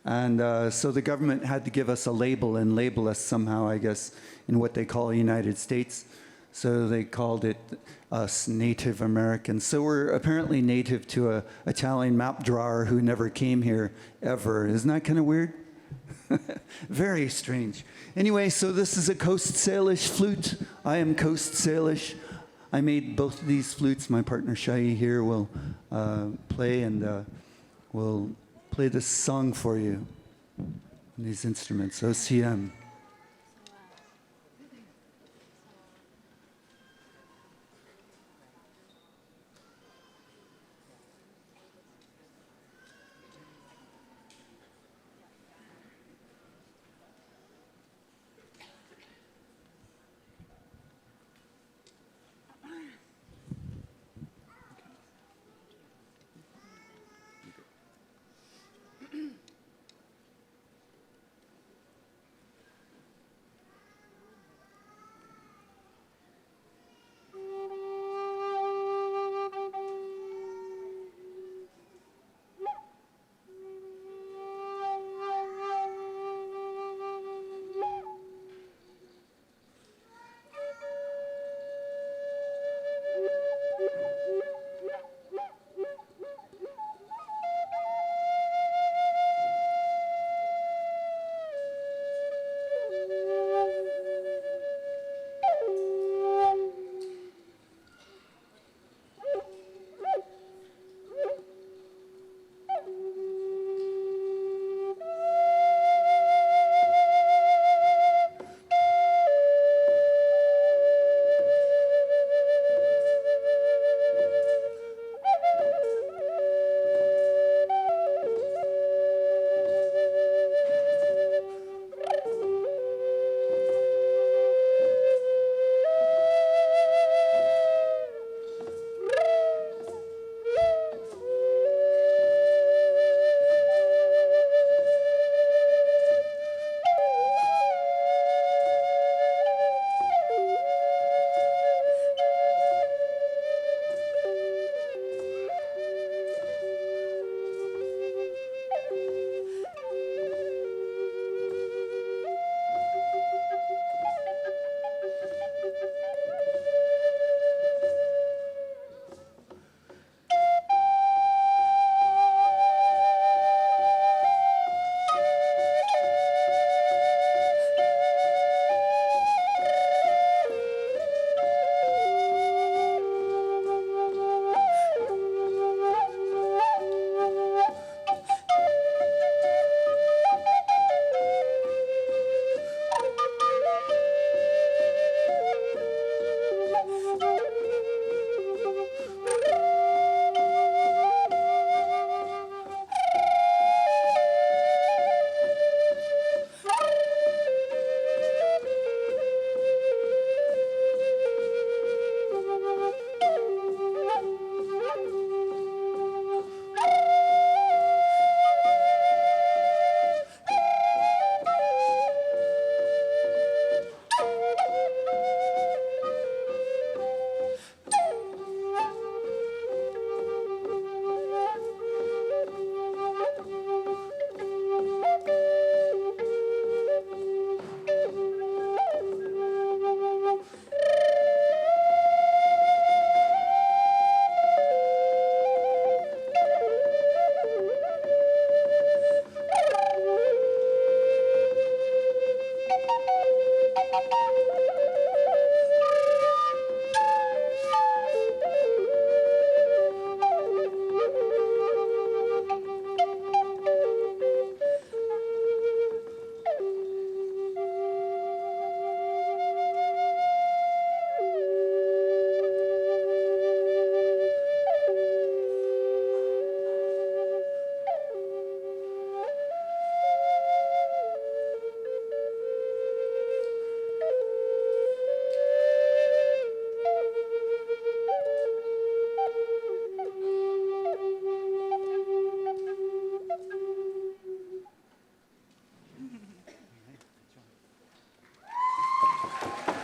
And so the government had to give us a label and label us somehow, I guess, in what they call the United States. So they called it us Native Americans. So we're apparently native to an Italian map drawer who never came here ever. Isn't that kind of weird? Very strange. Anyway, so this is a Coast Salish flute. I am Coast Salish. I made both of these flutes. My partner Shai here will play, and we'll play this song for you. These instruments, OCM.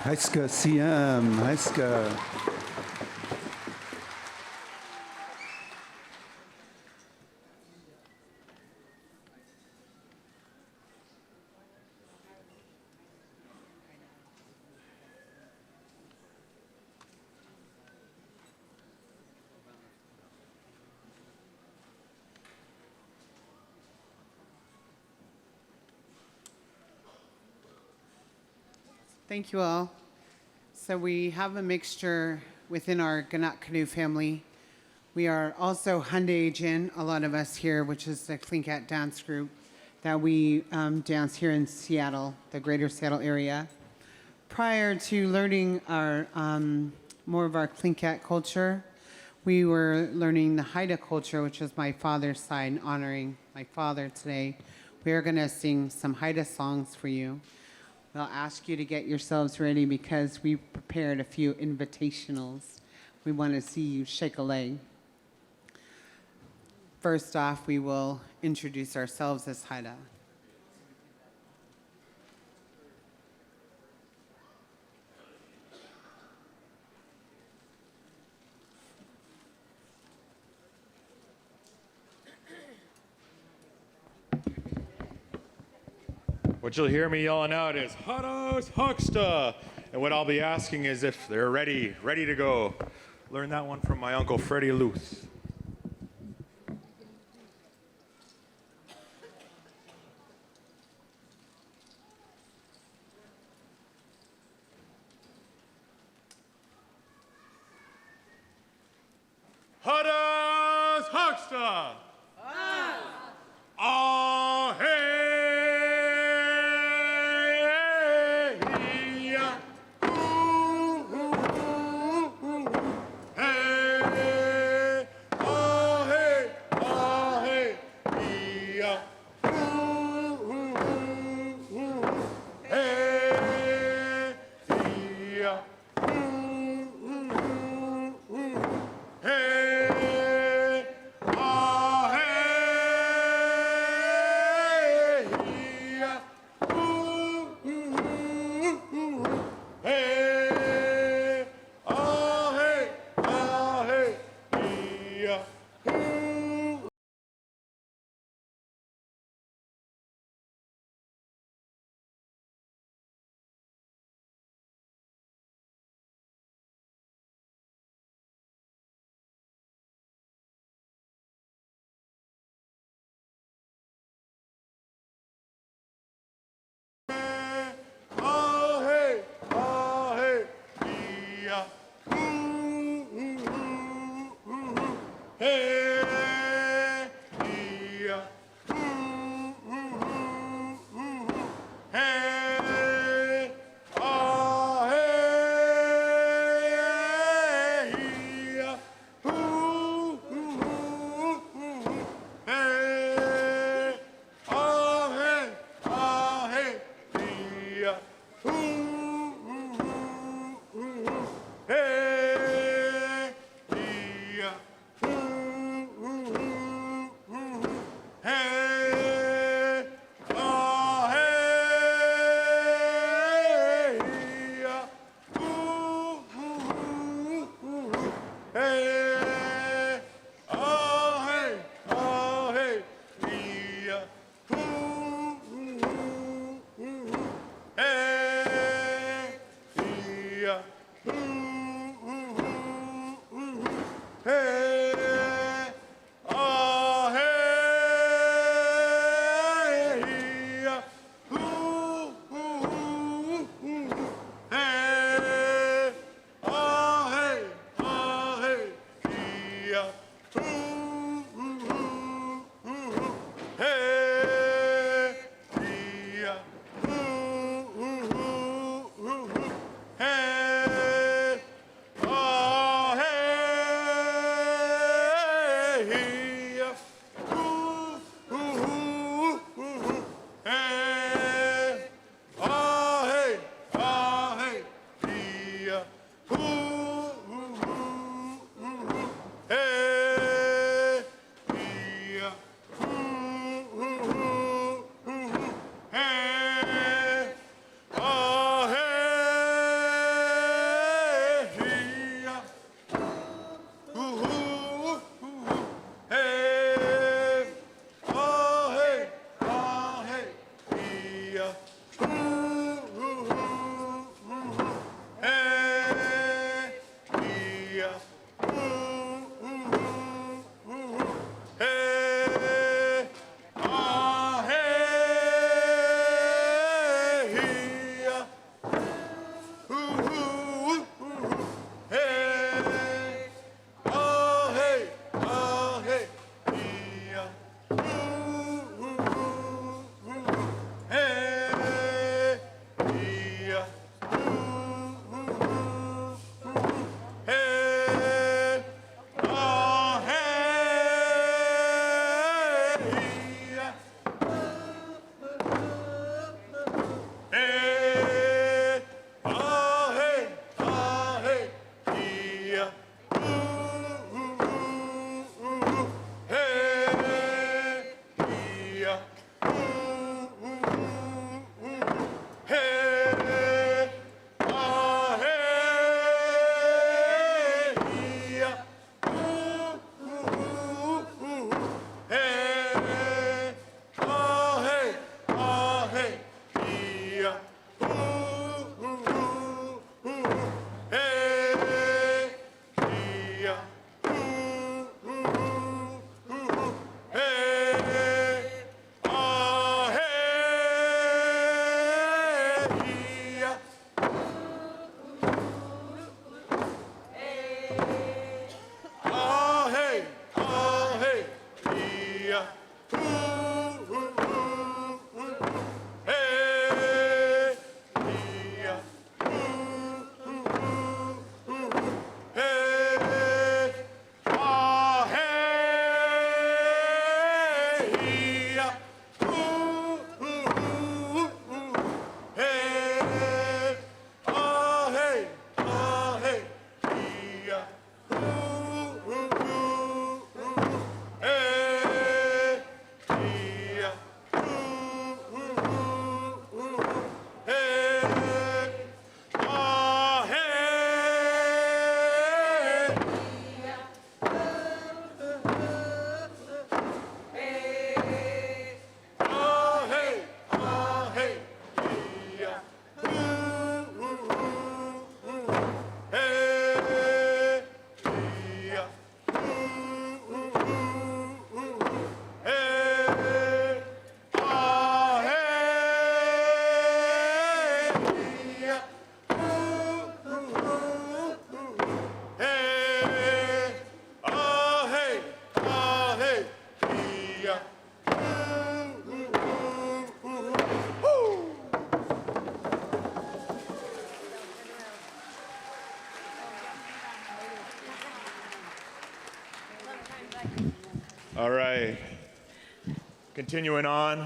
Heiska CM, Heiska. Thank you all. So we have a mixture within our Ganat Canoe family. We are also Hyundai Jin, a lot of us here, which is the Klingkat dance group that we dance here in Seattle, the greater Seattle area. Prior to learning our more of our Klingkat culture, we were learning the Haida culture, which is my father's side, honoring my father today. We are going to sing some Haida songs for you. I'll ask you to get yourselves ready because we prepared a few invitationals. We want to see you shake a leg. First off, we will introduce ourselves as Haida. What you'll hear me yelling out is Hadas Hucksta. And what I'll be asking is if they're ready to go. Learned that one from my uncle Freddie Luth. Hadas Hucksta. Ah, hey. Hey! All right. Continuing on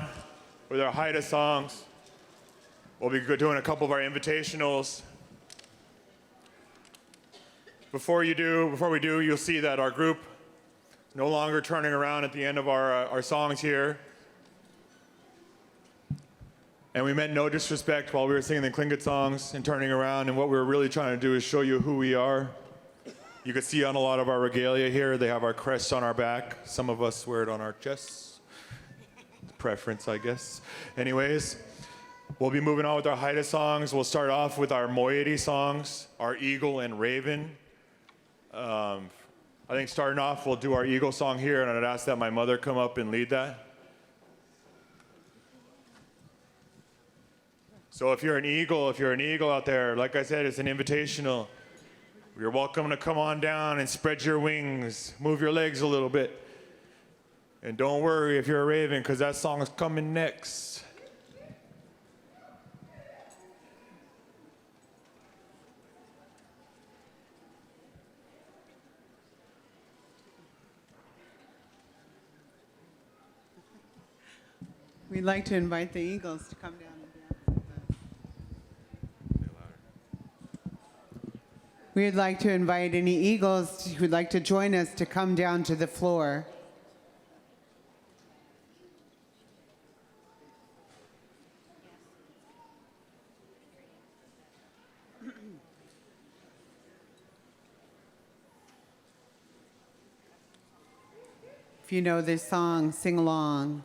with our Haida songs. We'll be doing a couple of our invitationals. Before we do, you'll see that our group no longer turning around at the end of our songs here. And we meant no disrespect while we were singing the Tlingit songs and turning around, and what we were really trying to do is show you who we are. You can see on a lot of our regalia here, they have our crests on our back. Some of us wear it on our chests. Preference, I guess. Anyways, we'll be moving on with our Haida songs. We'll start off with our Moiety songs, our Eagle and Raven. I think starting off, we'll do our Eagle song here, and I'd ask that my mother come up and lead that. So if you're an eagle out there, like I said, it's an invitational. You're welcome to come on down and spread your wings, move your legs a little bit. And don't worry if you're a raven, because that song is coming next. We'd like to invite the Eagles to come down and dance with us. We'd like to invite any Eagles who'd like to join us to come down to the floor. If you know this song, sing along.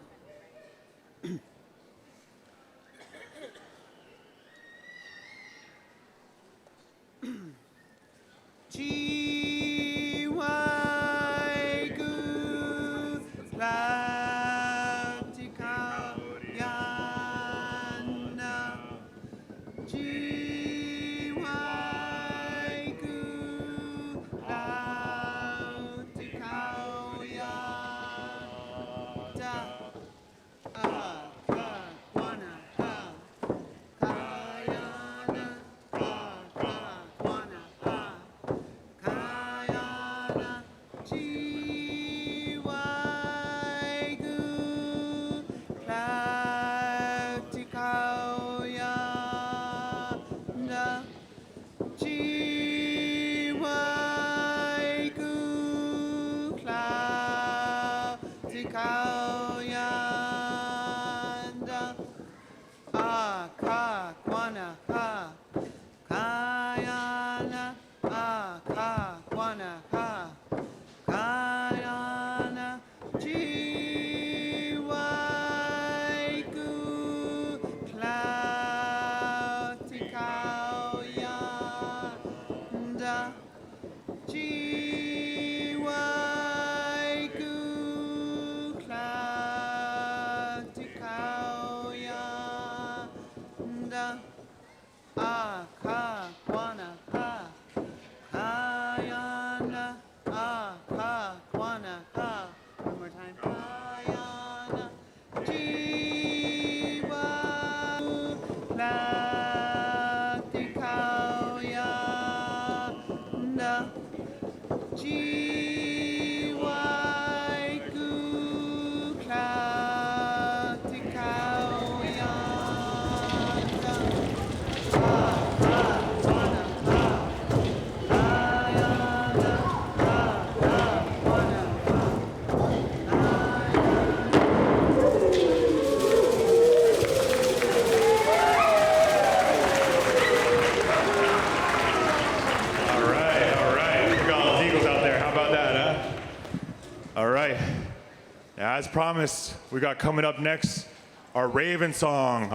promised, we got coming up next our Raven song,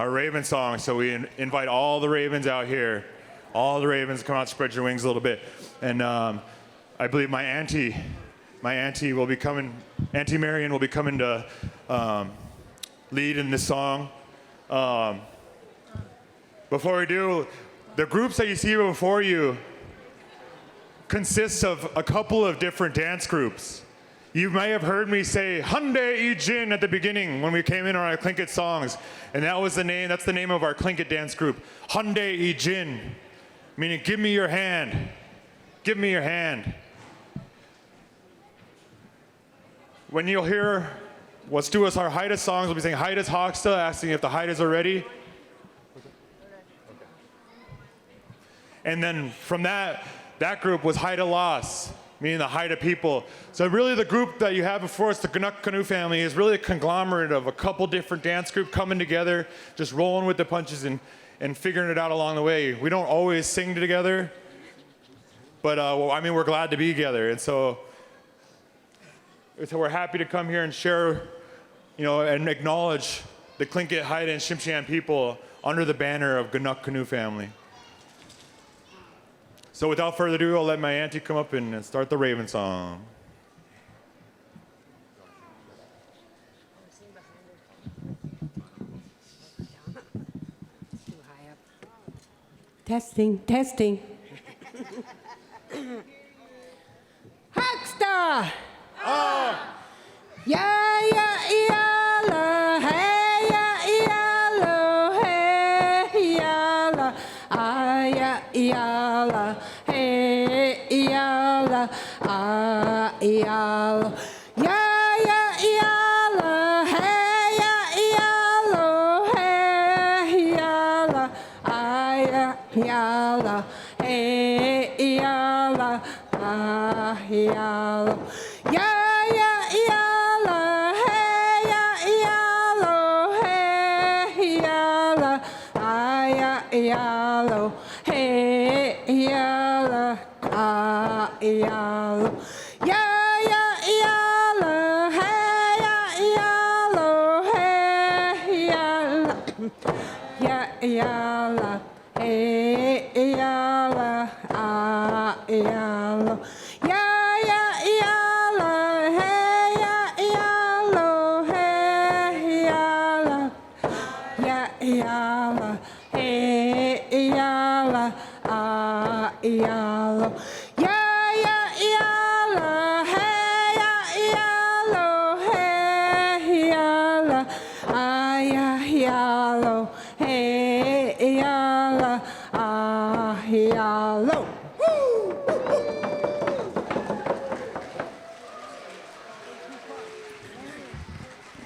So we invite all the Ravens out here. All the Ravens, come out, spread your wings a little bit. And I believe my auntie will be coming, Auntie Marion will be coming to lead in this song. Before we do, the groups that you see before you consists of a couple of different dance groups. You may have heard me say Hyundai Ijin at the beginning when we came in on our Tlingit songs, and that's the name of our Tlingit dance group, Hyundai Ijin, meaning give me your hand, give me your hand. When you'll hear what's do us our Haida songs, we'll be saying Haida's Hoxta, asking if the Haidas are ready. And then from that group was Haida Loss, meaning the Haida people. So really the group that you have before us, the Canuck Canoe family, is really a conglomerate of a couple different dance groups coming together, just rolling with the punches and figuring it out along the way. We don't always sing together, but we're glad to be together. And so we're happy to come here and share, and acknowledge the Tlingit, Haida, and Tsimshian people under the banner of Canuck Canoe family. So without further ado, I'll let my auntie come up and start the Raven song. Testing, testing. Hoxta! Yeah, yeah, yeah, la, hey, yeah, yeah, la, hey, yeah, la, ah, yeah, yeah, la, hey, yeah, la, ah, yeah, la. Yeah, yeah, yeah, la, hey, yeah, yeah, la, hey, yeah, la, ah, yeah, yeah, la, hey, yeah, la, ah, yeah, la. Yeah. Yellow, hey, yellow, ah, yellow, yeah, yeah, yellow, hey, yellow, hey, yellow, yeah, yellow, hey, yellow, ah, yellow, yeah, yeah, yellow, hey, yellow, hey, yellow, yeah, yellow. Yalla, ah, yalla, yeah, yeah, yalla, hey, yalla, hey, yalla, ah, yeah, yalla, hey, yalla, ah, yalla.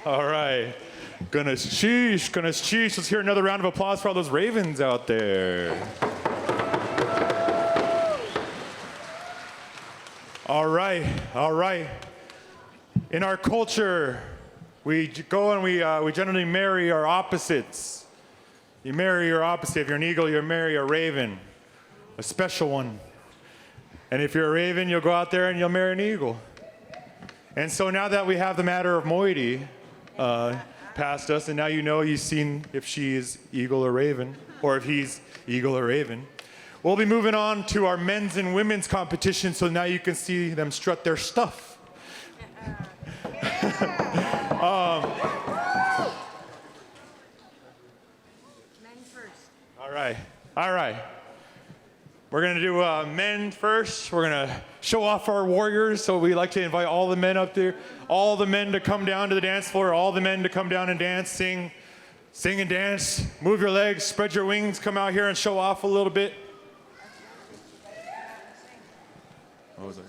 All right. Goodness sheesh. Let's hear another round of applause for all those Ravens out there. All right. In our culture, we go and we generally marry our opposites. You marry your opposite. If you're an eagle, you marry a raven, a special one. And if you're a raven, you'll go out there and you'll marry an eagle. And so now that we have the matter of moiety, past us, and now you've seen if she is eagle or raven, or if he's eagle or raven. We'll be moving on to our men's and women's competition, so now you can see them strut their stuff. Men first. All right. We're gonna do men first. We're gonna show off our warriors. So we like to invite all the men up there, all the men to come down to the dance floor, all the men to come down and dance, sing and dance. Move your legs, spread your wings, come out here and show off a little bit. What was that?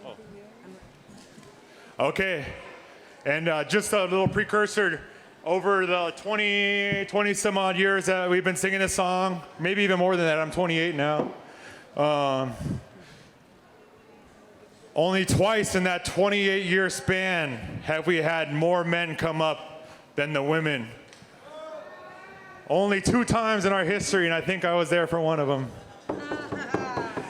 Oh. Okay, and just a little precursor. Over the 20 some odd years that we've been singing this song, maybe even more than that, I'm 28 now. Only twice in that 28-year span have we had more men come up than the women. Only 2 times in our history, and I think I was there for one of them.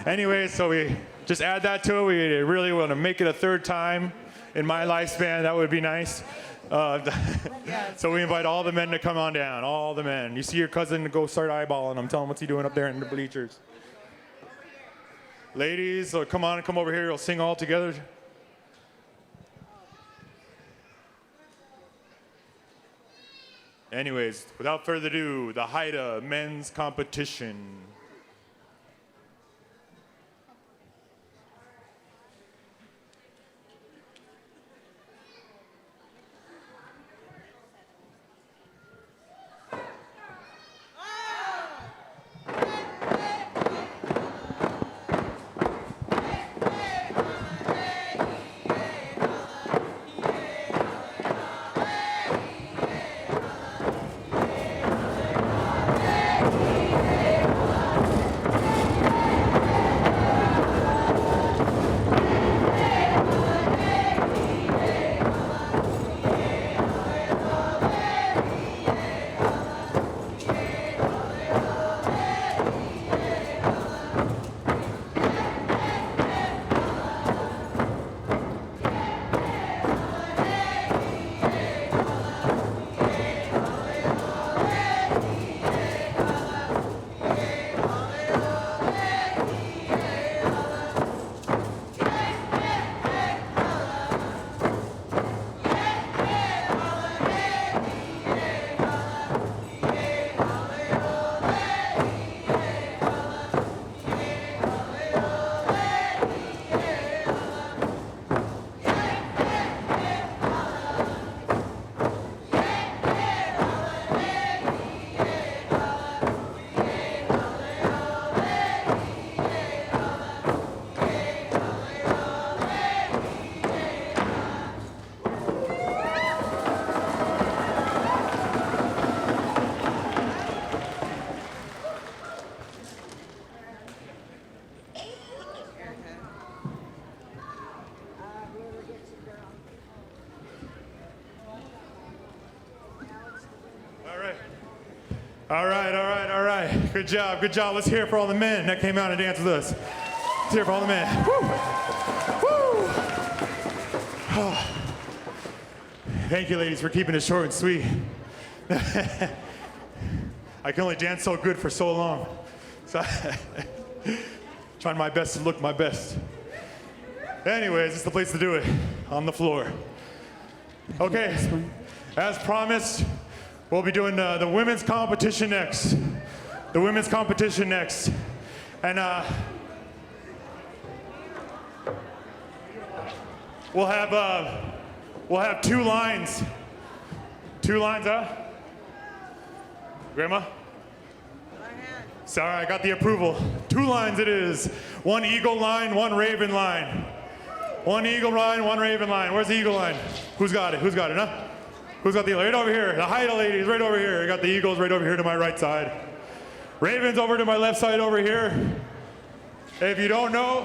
Anyway, so we just add that to it. We really want to make it a 3rd time. in my lifespan, that would be nice. So we invite all the men to come on down, all the men. You see your cousin, go start eyeballing him. Tell him what's he doing up there in the bleachers. Ladies, come on, come over here. We'll sing all together. Anyways, without further ado, the Haida men's competition. All right. Good job. Let's hear it for all the men that came out and danced with us. Let's hear it for all the men. Woo! Woo! Oh. Thank you, ladies, for keeping it short and sweet. I can only dance so good for so long. So trying my best to look my best. Anyways, it's the place to do it, on the floor. Okay, as promised, we'll be doing the women's competition next. The women's competition next. And we'll have 2 lines. 2 lines, huh? Grandma? Sorry, I got the approval. 2 lines it is. 1 eagle line, 1 raven line. 1 eagle line, 1 raven line. Where's the eagle line? Who's got it, huh? Who's got the eagle? Right over here. The Haida ladies, right over here. I got the eagles right over here to my right side. Ravens over to my left side over here. If you don't know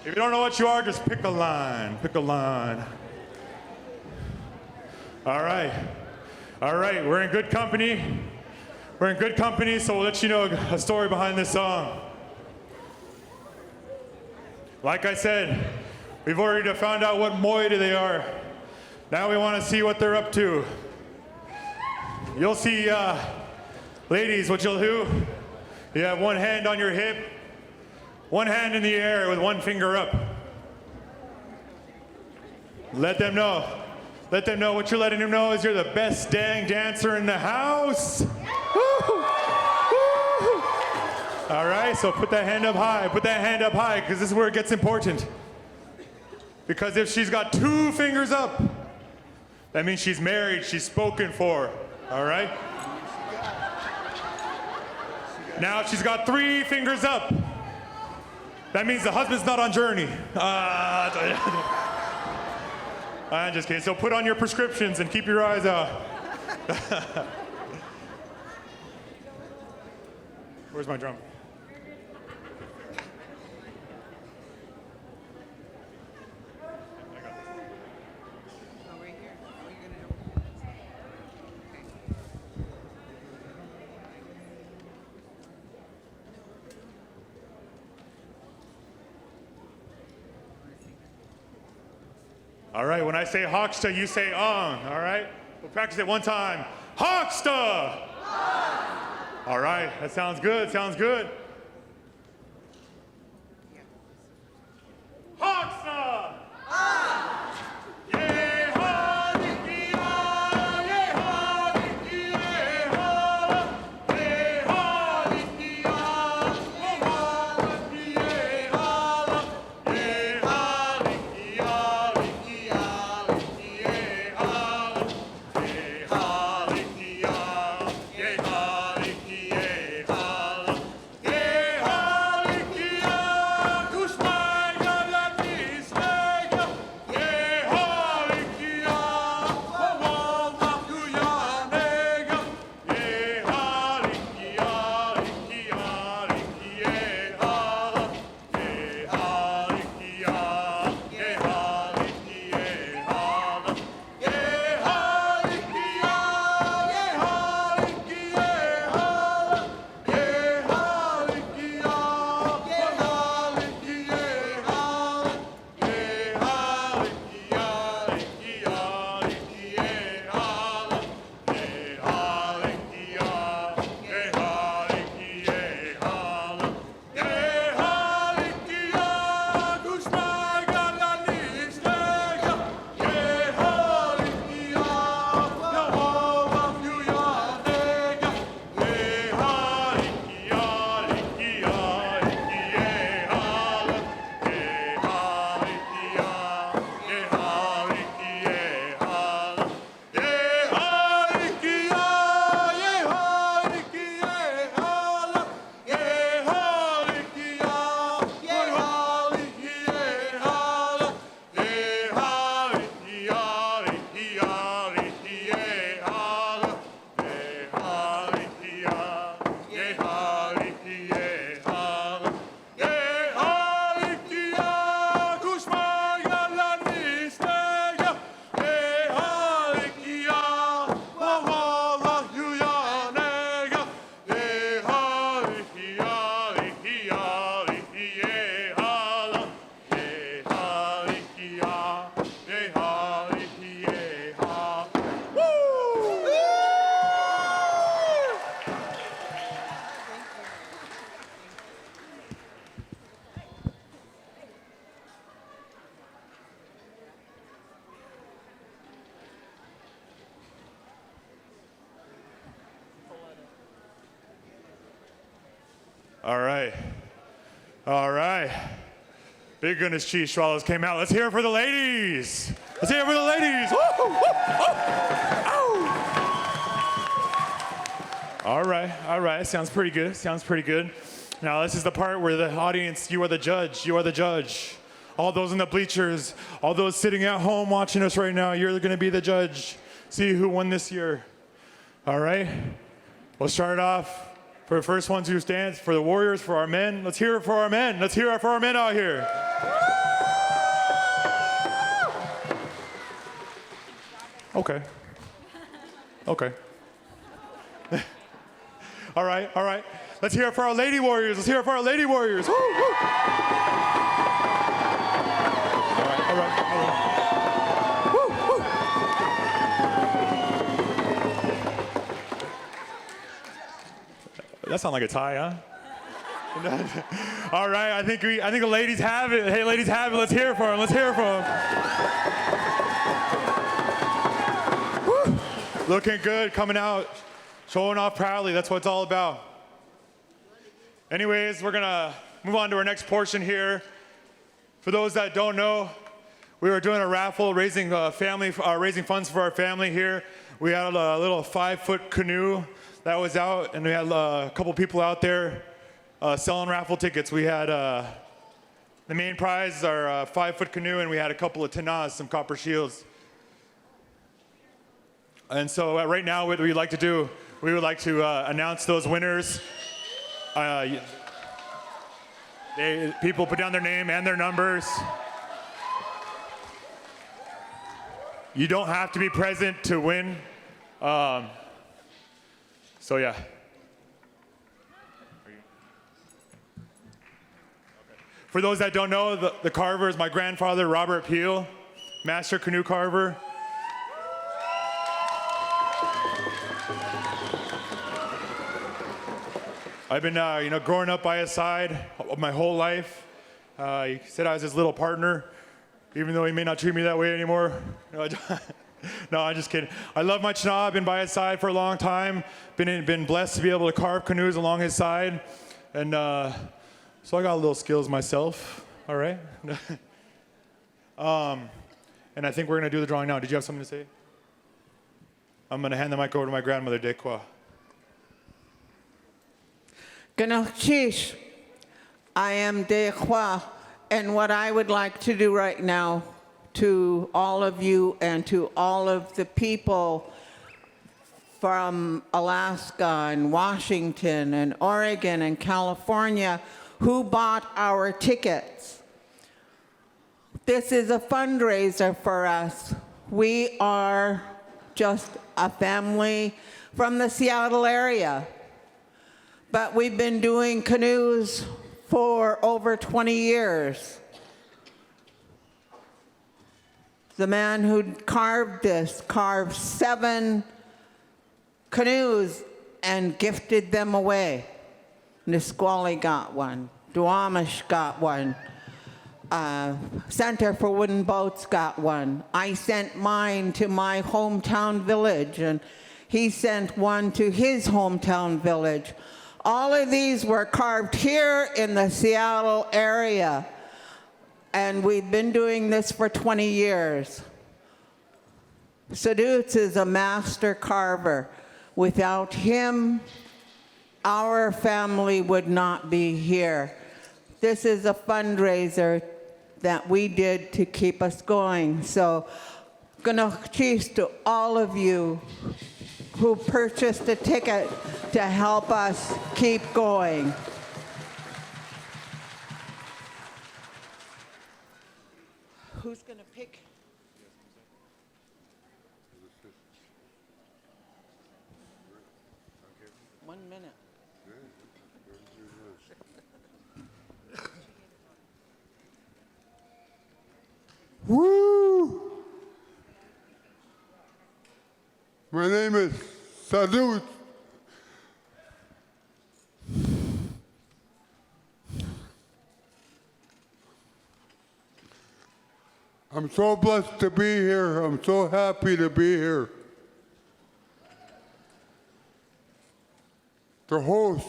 what you are, just pick a line. Pick a line. All right, we're in good company. So we'll let you know a story behind this song. Like I said, we've already found out what moida they are. Now we want to see what they're up to. You'll see, ladies, what you'll do, you have 1 hand on your hip, 1 hand in the air with 1 finger up. Let them know. What you're letting them know is you're the best dang dancer in the house. Woo! Woo! All right, so put that hand up high, because this is where it gets important. Because if she's got 2 fingers up, that means she's married, she's spoken for, all right? Now if she's got 3 fingers up, that means the husband's not on journey. I'm just kidding. So put on your prescriptions and keep your eyes out. Where's my drum? All right, when I say Hochsta, you say all right? We'll practice it one time. Hochsta! All right, that sounds good, sounds good. Hochsta! All right. All right. Big goodness cheese swallows came out. Let's hear it for the ladies. Let's hear it for the ladies. Woo, woo, woo. All right. All right. Sounds pretty good. Sounds pretty good. Now, this is the part where the audience, you are the judge. You are the judge. All those in the bleachers, all those sitting at home watching us right now, you're going to be the judge. See who won this year. All right. We'll start off. For the first ones who stand, for the Warriors, for our men. Let's hear it for our men. Let's hear it for our men out here. Okay. Okay. All right, all right. Let's hear it for our Lady Warriors. Let's hear it for our Lady Warriors. Woo, woo. All right, all right, all right. That sounds like a tie, huh? All right, I think the ladies have it. Hey, ladies have it. Let's hear it for them. Let's hear it for them. Woo. Looking good, coming out, showing off proudly. That's what it's all about. Anyways, we're gonna move on to our next portion here. For those that don't know, we were doing a raffle, raising funds for our family here. We had a little 5-foot canoe that was out, and we had a couple people out there selling raffle tickets. We had the main prize, our 5-foot canoe, and we had a couple of tanas, some copper shields. And so right now, what we'd like to do, we would like to announce those winners. People put down their name and their numbers. You don't have to be present to win. So yeah. For those that don't know, the carver is my grandfather, Robert Peel. Master Canoe Carver. I've been, growing up by his side my whole life. He said I was his little partner, even though he may not treat me that way anymore. No, I'm just kidding. I love my Chenal. I've been by his side for a long time. Been blessed to be able to carve canoes along his side, and so I got a little skills myself. All right. And I think we're gonna do the drawing now. Did you have something to say? I'm gonna hand the mic over to my grandmother, Dekwa. Ganochish, I am Dekwa, and what I would like to do right now to all of you and to all of the people from Alaska and Washington and Oregon and California who bought our tickets. This is a fundraiser for us. We are just a family from the Seattle area, but we've been doing canoes for over 20 years. The man who carved this carved 7 canoes and gifted them away. Nisqually got one, Duwamish got one, Center for Wooden Boats got one. I sent mine to my hometown village, and he sent one to his hometown village. All of these were carved here in the Seattle area, and we've been doing this for 20 years. Sadutz is a master carver. Without him, our family would not be here. This is a fundraiser that we did to keep us going. So, Ganochish to all of you who purchased a ticket to help us keep going. Who's gonna pick? 1 minute. Woo! My name is Sadut. I'm so blessed to be here. I'm so happy to be here. The host,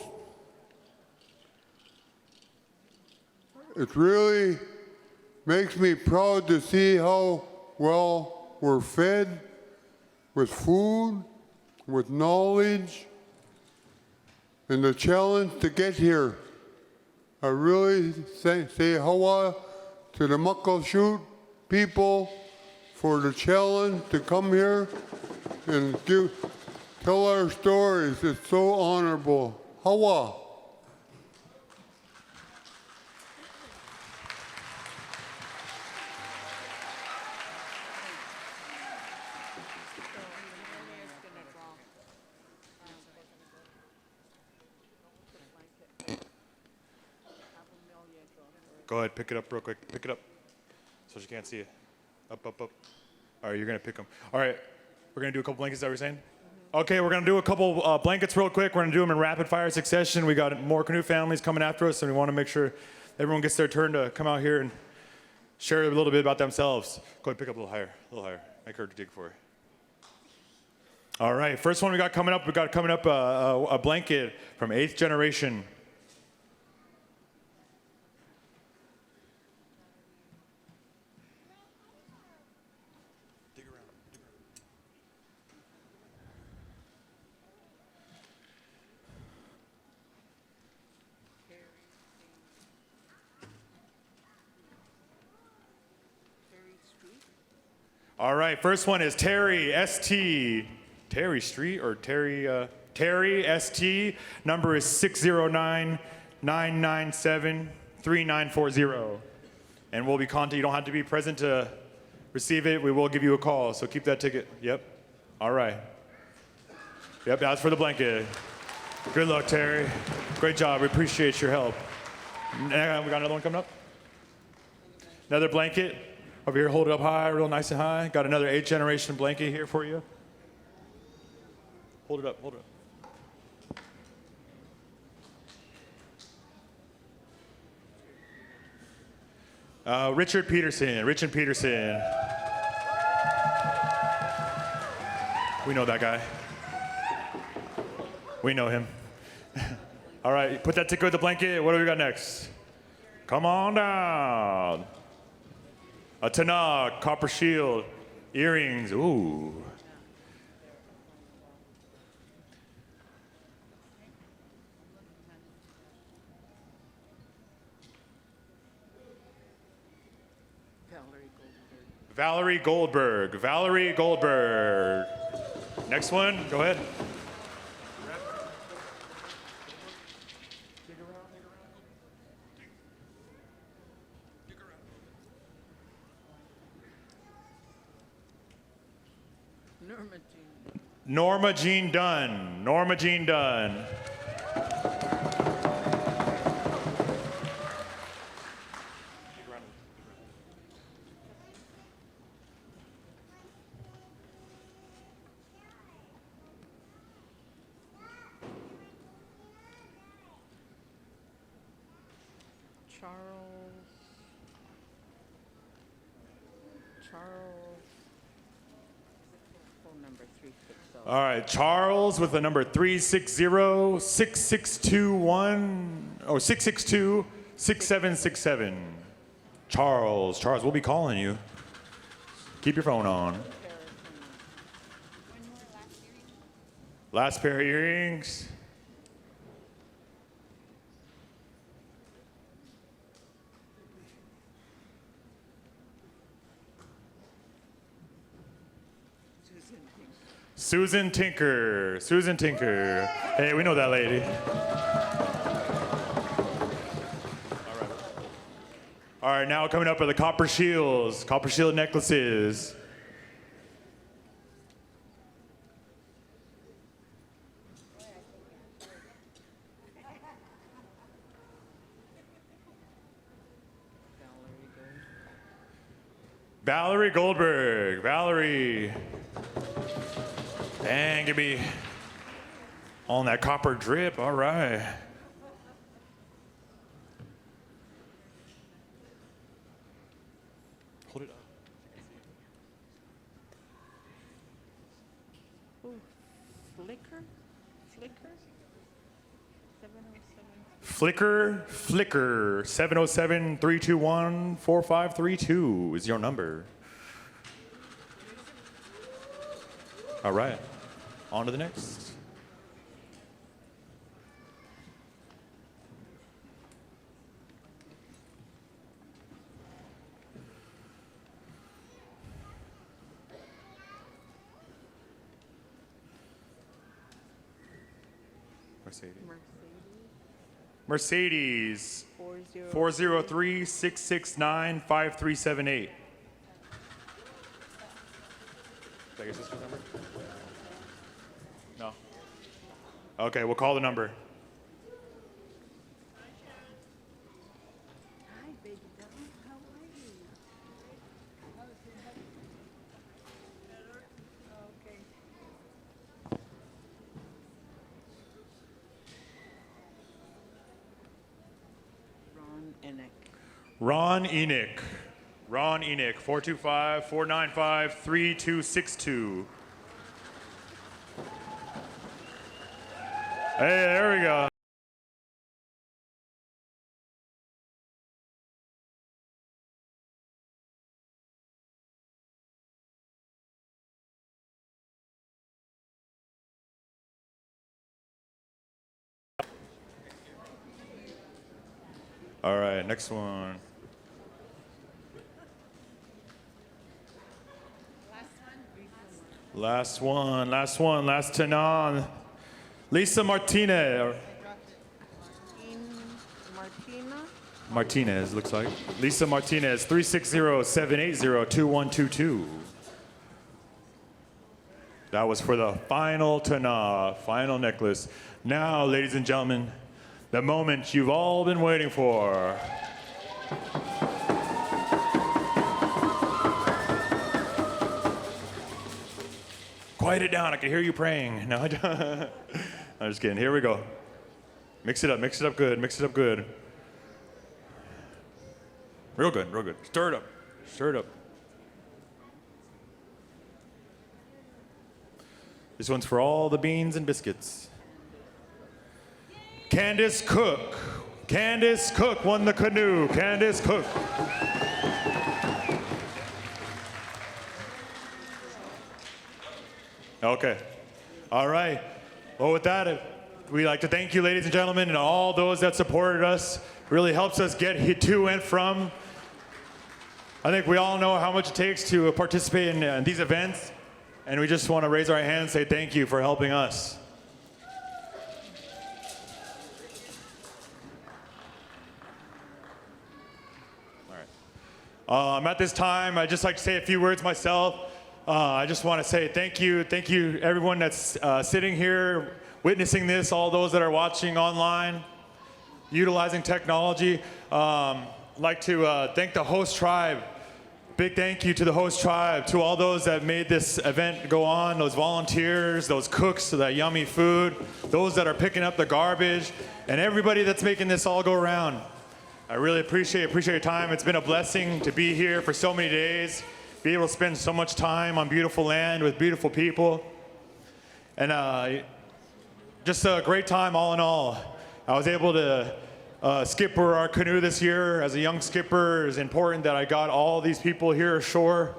it really makes me proud to see how well we're fed with food, with knowledge, and the challenge to get here. I really say hawa to the Muckleshoot people for the challenge to come here and tell our stories. It's so honorable. Hawa. Go ahead, pick it up real quick. Pick it up so she can't see it. Up, up, up. All right, you're going to pick them. All right, we're going to do a couple blankets, is that what you're saying? Okay, we're going to do a couple blankets real quick. We're going to do them in rapid fire succession. We got more canoe families coming after us, and we want to make sure everyone gets their turn to come out here and share a little bit about themselves. Go ahead, pick up a little higher, a little higher. Make her dig for you. All right, first one we got coming up a blanket from 8th Generation. All right, first one is Terry ST. Terry Street or Terry ST. Number is 609-997-3940. And we'll be contacting. You don't have to be present to receive it. We will give you a call, so keep that ticket. Yep. All right. Yep, that's for the blanket. Good luck, Terry. Great job. We appreciate your help. We got another one coming up. Another blanket Over here, hold it up high, real nice and high. Got another 8th generation blanket here for you. Hold it up, hold it up. Richard Peterson. We know that guy. We know him. All right, put that ticker with the blanket. What do we got next? Come on down. A Tanakh, copper shield, earrings. Ooh. Valerie Goldberg. Next one, go ahead. Norma Jean Dunn. All right, Charles with the number 660-6621 Charles, we'll be calling you. Keep your phone on. Last pair of earrings. Susan Tinker. Hey, we know that lady. All right, now coming up are the copper shield necklaces. Valerie Goldberg. Dang, give me on that copper drip. All right. Hold it up. Ooh, Flicker. 707-321-4532 is your number. All right. On to the next. Mercedes. 403-669-5378. Is that your sister's number? No. Okay, we'll call the number. Hi, baby doll. How are you? Okay. Ron Enoch, 425-495-3262. Hey, there we go. All right, next one. Last Tanan. Lisa Martinez. Martinez, looks like. Lisa Martinez, 360-780-2122. That was for the final Tana, final necklace. Now, ladies and gentlemen, the moment you've all been waiting for. Quiet it down. I can hear you praying. No, I'm just kidding. Here we go. Mix it up good, mix it up good. Real good, real good. Stir it up, stir it up. This one's for all the beans and biscuits. Candace Cook. Candace Cook won the canoe. Candace Cook. Okay. All right. Well, with that, we'd like to thank you, ladies and gentlemen, and all those that supported us. Really helps us get to and from. I think we all know how much it takes to participate in these events, and we just want to raise our hands and say thank you for helping us. All right. At this time, I'd just like to say a few words myself. I just want to say thank you everyone that's sitting here, witnessing this, all those that are watching online, utilizing technology. I'd like to thank the host tribe. Big thank you to the host tribe, to all those that made this event go on, those volunteers, those cooks, that yummy food, those that are picking up the garbage, and everybody that's making this all go around. I really appreciate your time. It's been a blessing to be here for so many days, be able to spend so much time on beautiful land with beautiful people. And just a great time all in all. I was able to skipper our canoe this year. As a young skipper, it's important that I got all these people here ashore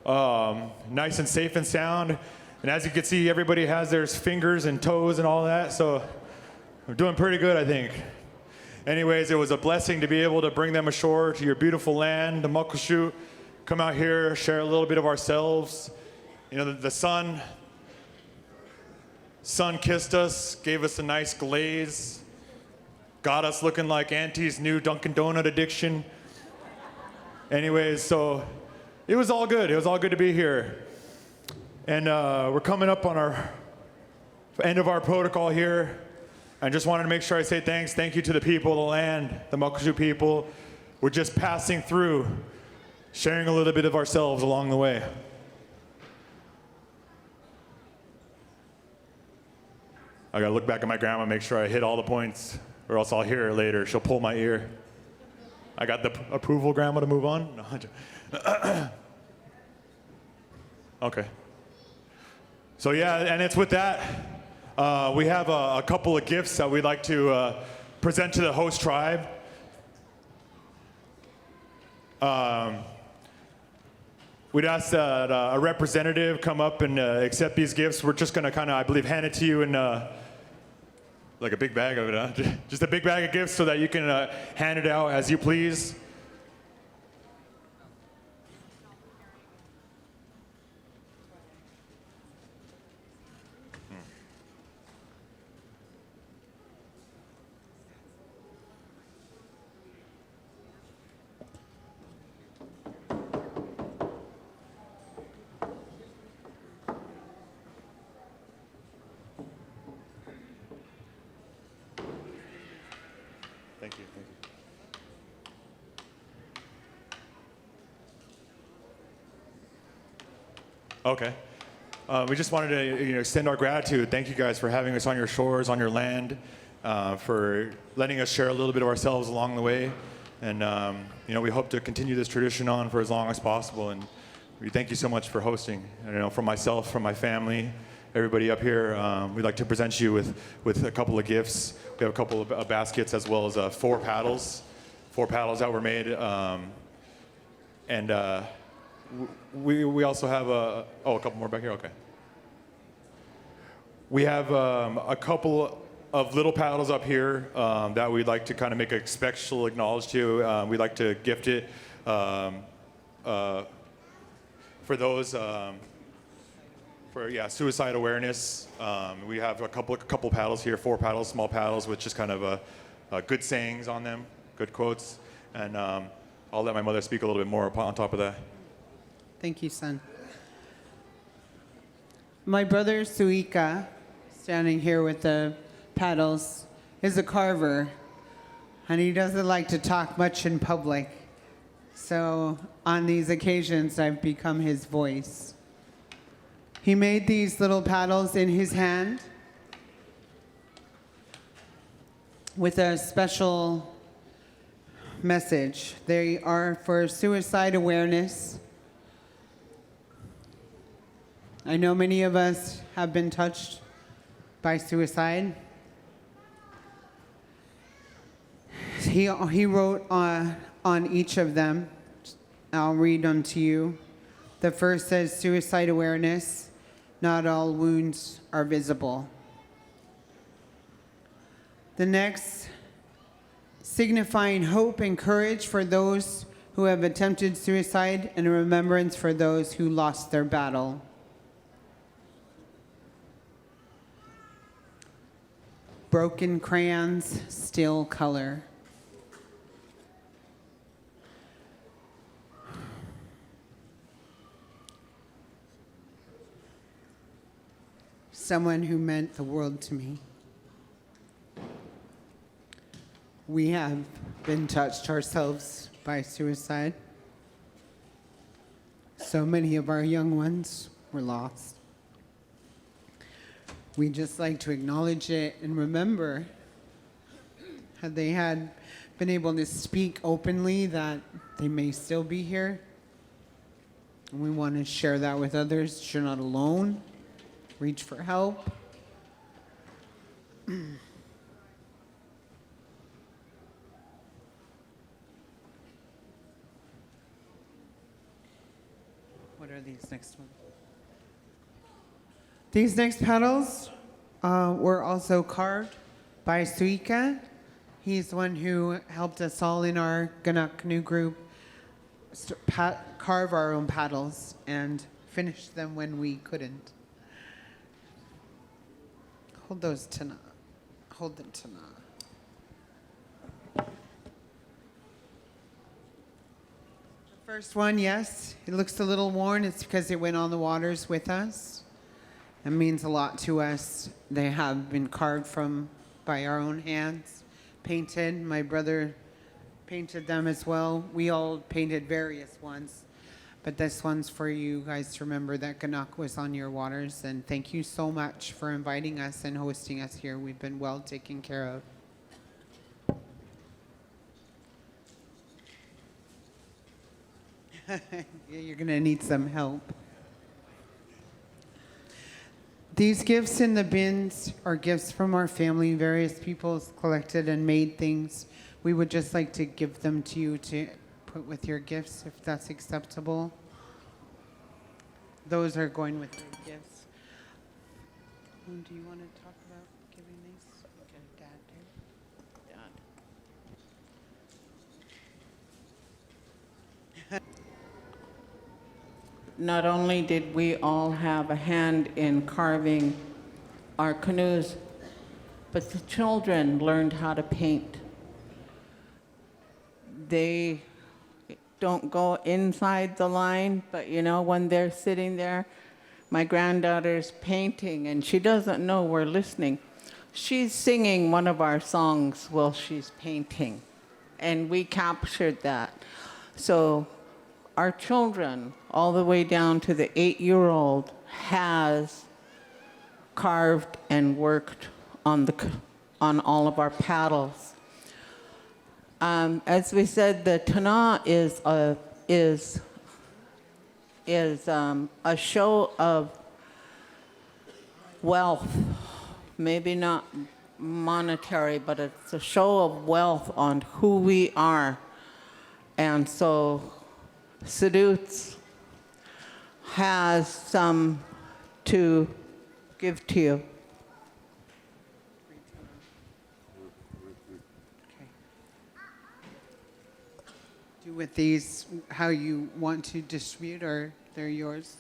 nice and safe and sound. And as you can see, everybody has their fingers and toes and all that, so we're doing pretty good, I think. Anyways, it was a blessing to be able to bring them ashore to your beautiful land, the Muckleshoot. Come out here, share a little bit of ourselves. You know, the sun kissed us, gave us a nice glaze, got us looking like Auntie's new Dunkin' Donut addiction. Anyways, so it was all good. It was all good to be here. And we're coming up on our end of our protocol here. I just wanted to make sure I say thanks. Thank you to the people of the land, the Muckleshoot people. We're just passing through, sharing a little bit of ourselves along the way. I gotta look back at my grandma, make sure I hit all the points, or else I'll hear her later. She'll pull my ear. I got the approval, grandma, to move on? No. Okay. So yeah, and it's with that. We have a couple of gifts that we'd like to present to the host tribe. We'd ask that a representative come up and accept these gifts. We're just going to kind of, I believe, hand it to you in like a big bag of it, huh? Just a big bag of gifts so that you can hand it out as you please. Thank you. Okay. We just wanted to extend our gratitude. Thank you guys for having us on your shores, on your land, for letting us share a little bit of ourselves along the way. And we hope to continue this tradition on for as long as possible. And we thank you so much for hosting. From myself, from my family, everybody up here, we'd like to present you with a couple of gifts. We have a couple of baskets as well as 4 paddles that were made. We also have a couple more back here, okay. We have a couple of little paddles up here that we'd like to kind of make a special acknowledge to. We'd like to gift it for those for suicide awareness. We have a couple paddles here, 4 paddles, small paddles with just kind of good sayings on them, good quotes, and I'll let my mother speak a little bit more on top of that. Thank you, son. My brother Suika, standing here with the paddles, is a carver, and he doesn't like to talk much in public. So on these occasions, I've become his voice. He made these little paddles in his hand with a special message. They are for suicide awareness. I know many of us have been touched by suicide. He wrote on each of them. I'll read them to you. The first says, suicide awareness. Not all wounds are visible. The next, signifying hope and courage for those who have attempted suicide and a remembrance for those who lost their battle. Broken crayons, still color. Someone who meant the world to me. We have been touched ourselves by suicide. So many of our young ones were lost. We just like to acknowledge it and remember had they had been able to speak openly that they may still be here. And we want to share that with others. You're not alone. Reach for help. What are these next ones? These next petals were also carved by Suika. He's the one who helped us all in our Ganak Canoe group carve our own paddles and finish them when we couldn't. Hold those, Tana. Hold them, Tana. The first one, yes, it looks a little worn. It's because it went on the waters with us. It means a lot to us. They have been carved by our own hands, painted. My brother painted them as well. We all painted various ones. But this one's for you guys to remember that Ganak was on your waters. And thank you so much for inviting us and hosting us here. We've been well taken care of. Yeah, you're going to need some help. These gifts in the bins are gifts from our family. Various people collected and made things. We would just like to give them to you to put with your gifts, if that's acceptable. Those are going with your gifts. Do you want to talk about giving these? Okay, Dad, Dad. Not only did we all have a hand in carving our canoes, but the children learned how to paint. They don't go inside the line, but you know, when they're sitting there, my granddaughter's painting and she doesn't know we're listening. She's singing one of our songs while she's painting, and we captured that. So our children, all the way down to the 8-year-old, has carved and worked on all of our paddles. As we said, the Tana is a show of wealth, maybe not monetary, but it's a show of wealth on who we are. And so Saduts has some to give to you. do with these how you want to distribute, or they're yours?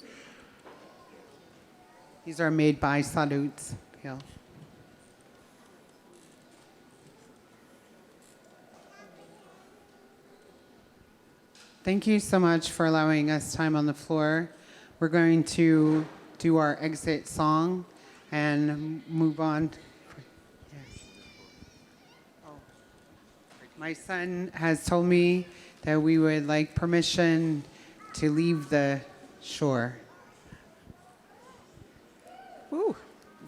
These are made by Saduts. Yeah. Thank you so much for allowing us time on the floor. We're going to do our exit song and move on. Yes. Oh. My son has told me that we would like permission to leave the shore.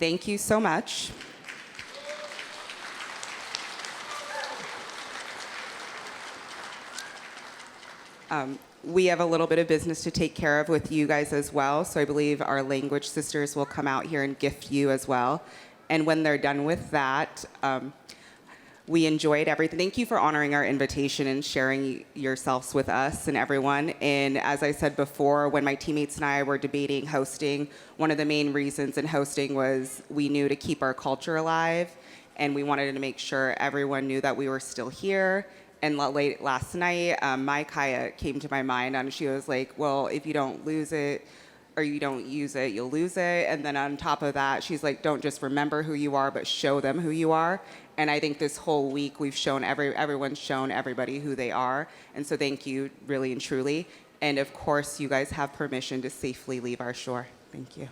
Thank you so much. We have a little bit of business to take care of with you guys as well, so I believe our language sisters will come out here and gift you as well. And when they're done with that, we enjoyed everything. Thank you for honoring our invitation and sharing yourselves with us and everyone. And as I said before, when my teammates and I were debating hosting, one of the main reasons in hosting was we knew to keep our culture alive, and we wanted to make sure everyone knew that we were still here. And late last night, Mai Kaya came to my mind, and she was like, well, if you don't lose it or you don't use it, you'll lose it. And then on top of that, she's like, don't just remember who you are, but show them who you are. And I think this whole week we've shown everyone's shown everybody who they are. And so thank you, really and truly. And of course, you guys have permission to safely leave our shore. Thank you.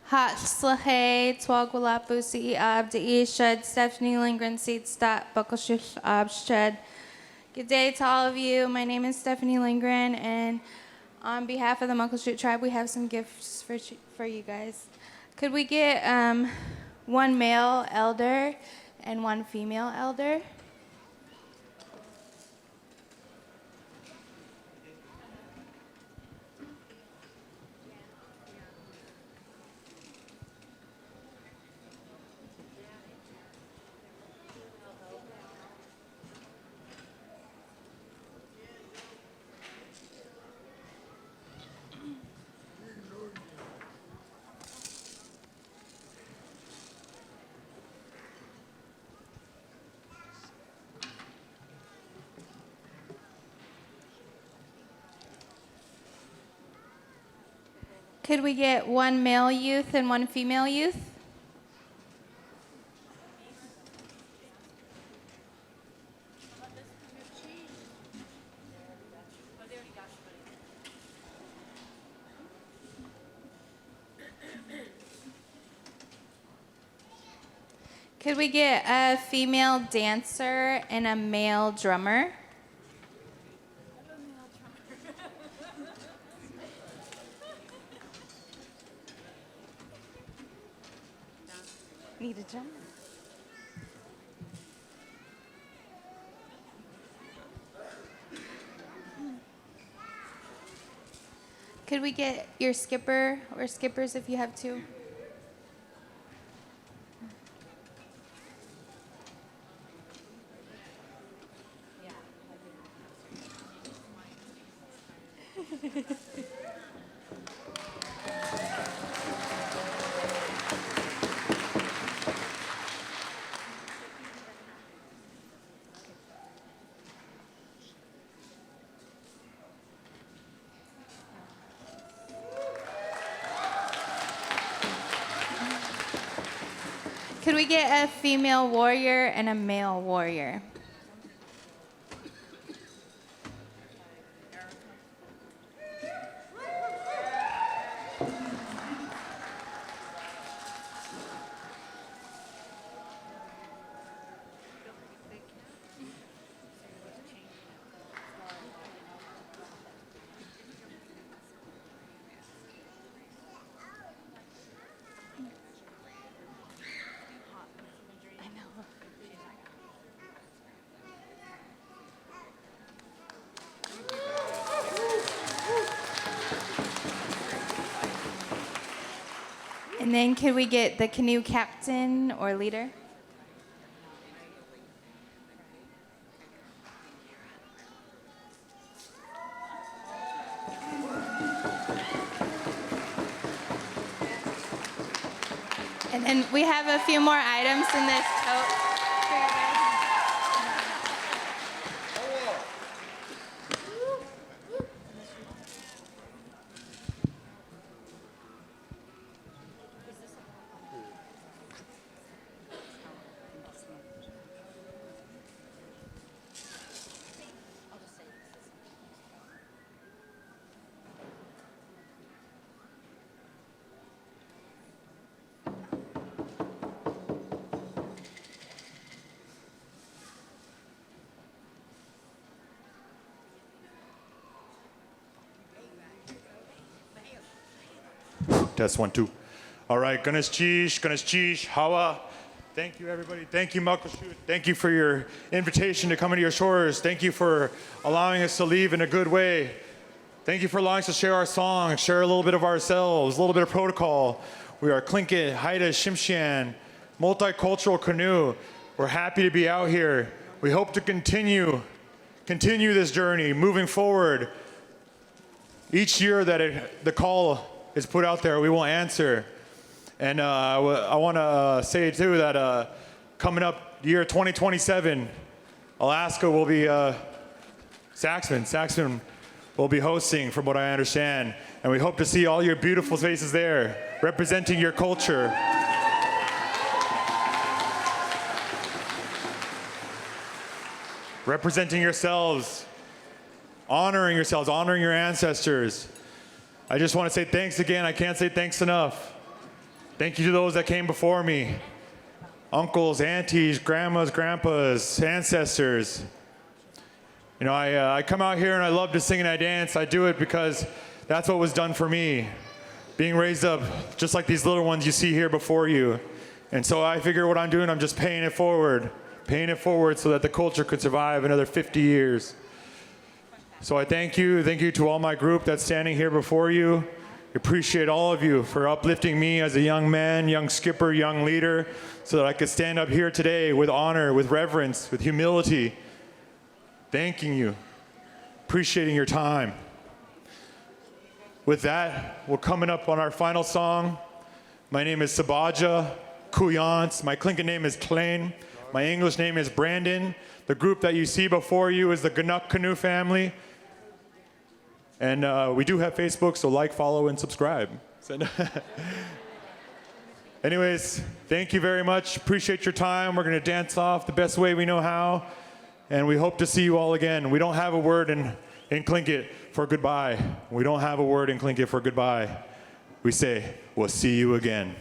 Hatslahe, Twagwalapusi Abdi Shed, Stephanie Lindgren Seedstadt, Buckelshush Abshed. Good day to all of you. My name is Stephanie Lindgren, and on behalf of the Muckleshoot tribe, we have some gifts for you guys. Could we get one male elder and one female elder? Could we get one male youth and one female youth? Could we get a female dancer and a male drummer? Need a drummer. Could we get your skipper or skippers if you have two? Could we get a female warrior and a male warrior? And then could we get the canoe captain or leader? And then we have a few more items in this tote for you guys. Test 1, 2. All right, Ganesh Chish, Hawa. Thank you, everybody. Thank you, Makushut. Thank you for your invitation to come into your shores. Thank you for allowing us to leave in a good way. Thank you for allowing us to share our song, share a little bit of ourselves, a little bit of protocol. We are Tlingit, Haida, Shimshan, multicultural canoe. We're happy to be out here. We hope to continue this journey, moving forward. Each year that the call is put out there, we will answer. And I want to say too that coming up year 2027, Alaska will be Saxon will be hosting, from what I understand, and we hope to see all your beautiful faces there, representing your culture. Representing yourselves, honoring yourselves, honoring your ancestors. I just want to say thanks again. I can't say thanks enough. Thank you to those that came before me. Uncles, aunties, grandmas, grandpas, ancestors. You know, I come out here and I love to sing and I dance. I do it because that's what was done for me. Being raised up just like these little ones you see here before you. And so I figure what I'm doing, I'm just paying it forward so that the culture could survive another 50 years. So I thank you to all my group that's standing here before you. I appreciate all of you for uplifting me as a young man, young skipper, young leader, so that I could stand up here today with honor, with reverence, with humility, thanking you, appreciating your time. With that, we're coming up on our final song. My name is Sabaja Kuyans. My Tlingit name is Klein. My English name is Brandon. The group that you see before you is the Ganuk Canoe family. And we do have Facebook, so like, follow, and subscribe. Anyways, thank you very much. Appreciate your time. We're going to dance off the best way we know how. And we hope to see you all again. We don't have a word in Tlingit for goodbye. We don't have a word in Tlingit for goodbye. We say, we'll see you again.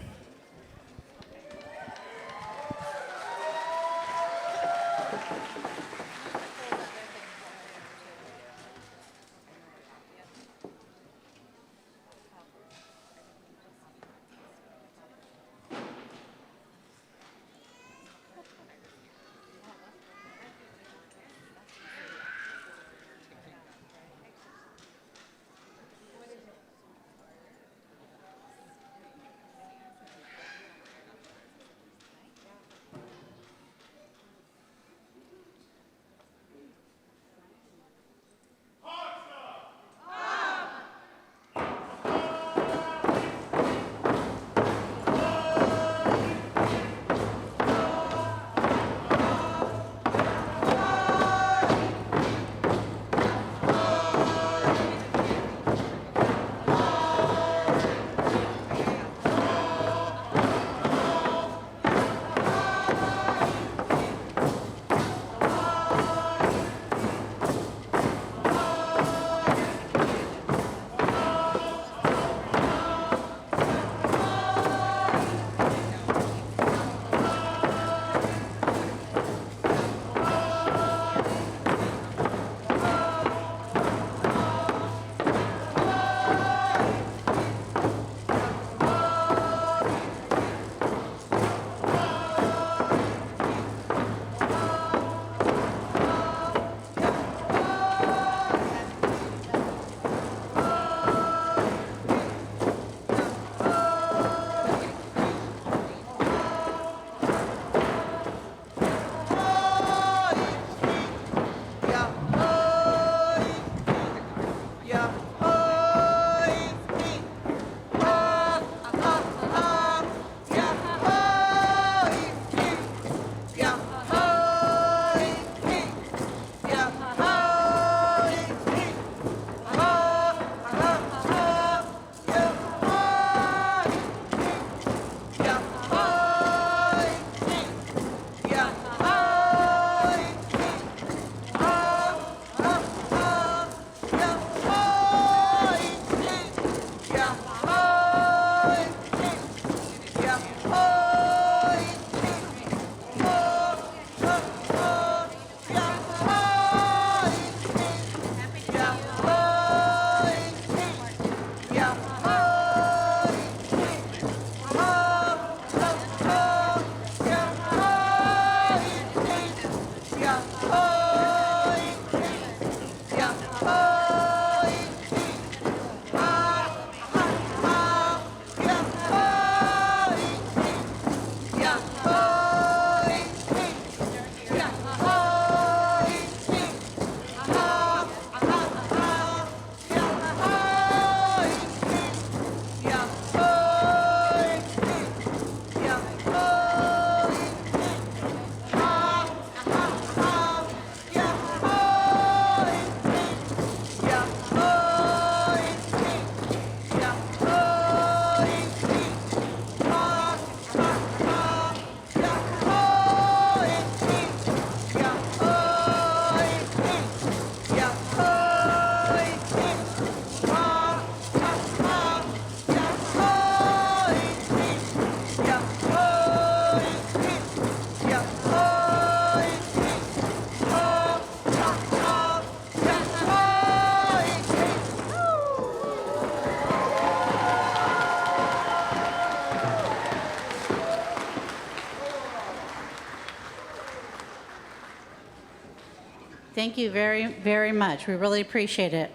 Thank you very, very much. We really appreciate it.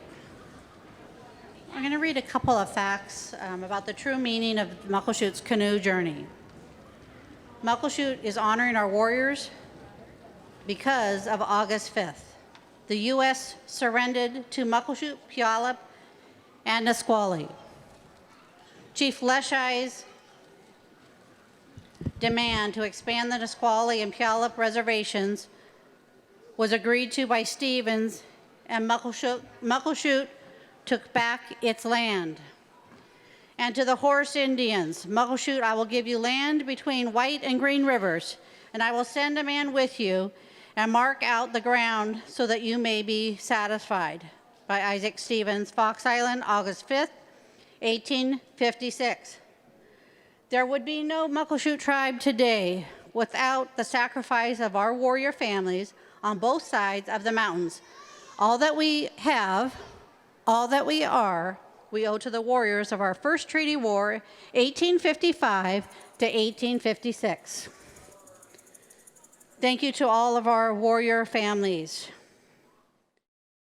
I'm going to read a couple of facts about the true meaning of Muckleshoot's canoe journey. Muckleshoot is honoring our warriors because of August 5th. The U.S. surrendered to Muckleshoot, Puyallup, and Nisqually. Chief Leshai's demand to expand the Nisqually and Puyallup reservations was agreed to by Stevens, and Muckleshoot took back its land. And to the Horse Indians, Muckleshoot, I will give you land between White and Green Rivers, and I will send a man with you and mark out the ground so that you may be satisfied. By Isaac Stevens, Fox Island, August 5th, 1856. There would be no Muckleshoot tribe today without the sacrifice of our warrior families on both sides of the mountains. All that we have, all that we are, we owe to the warriors of our first treaty war, 1855 to 1856. Thank you to all of our warrior families.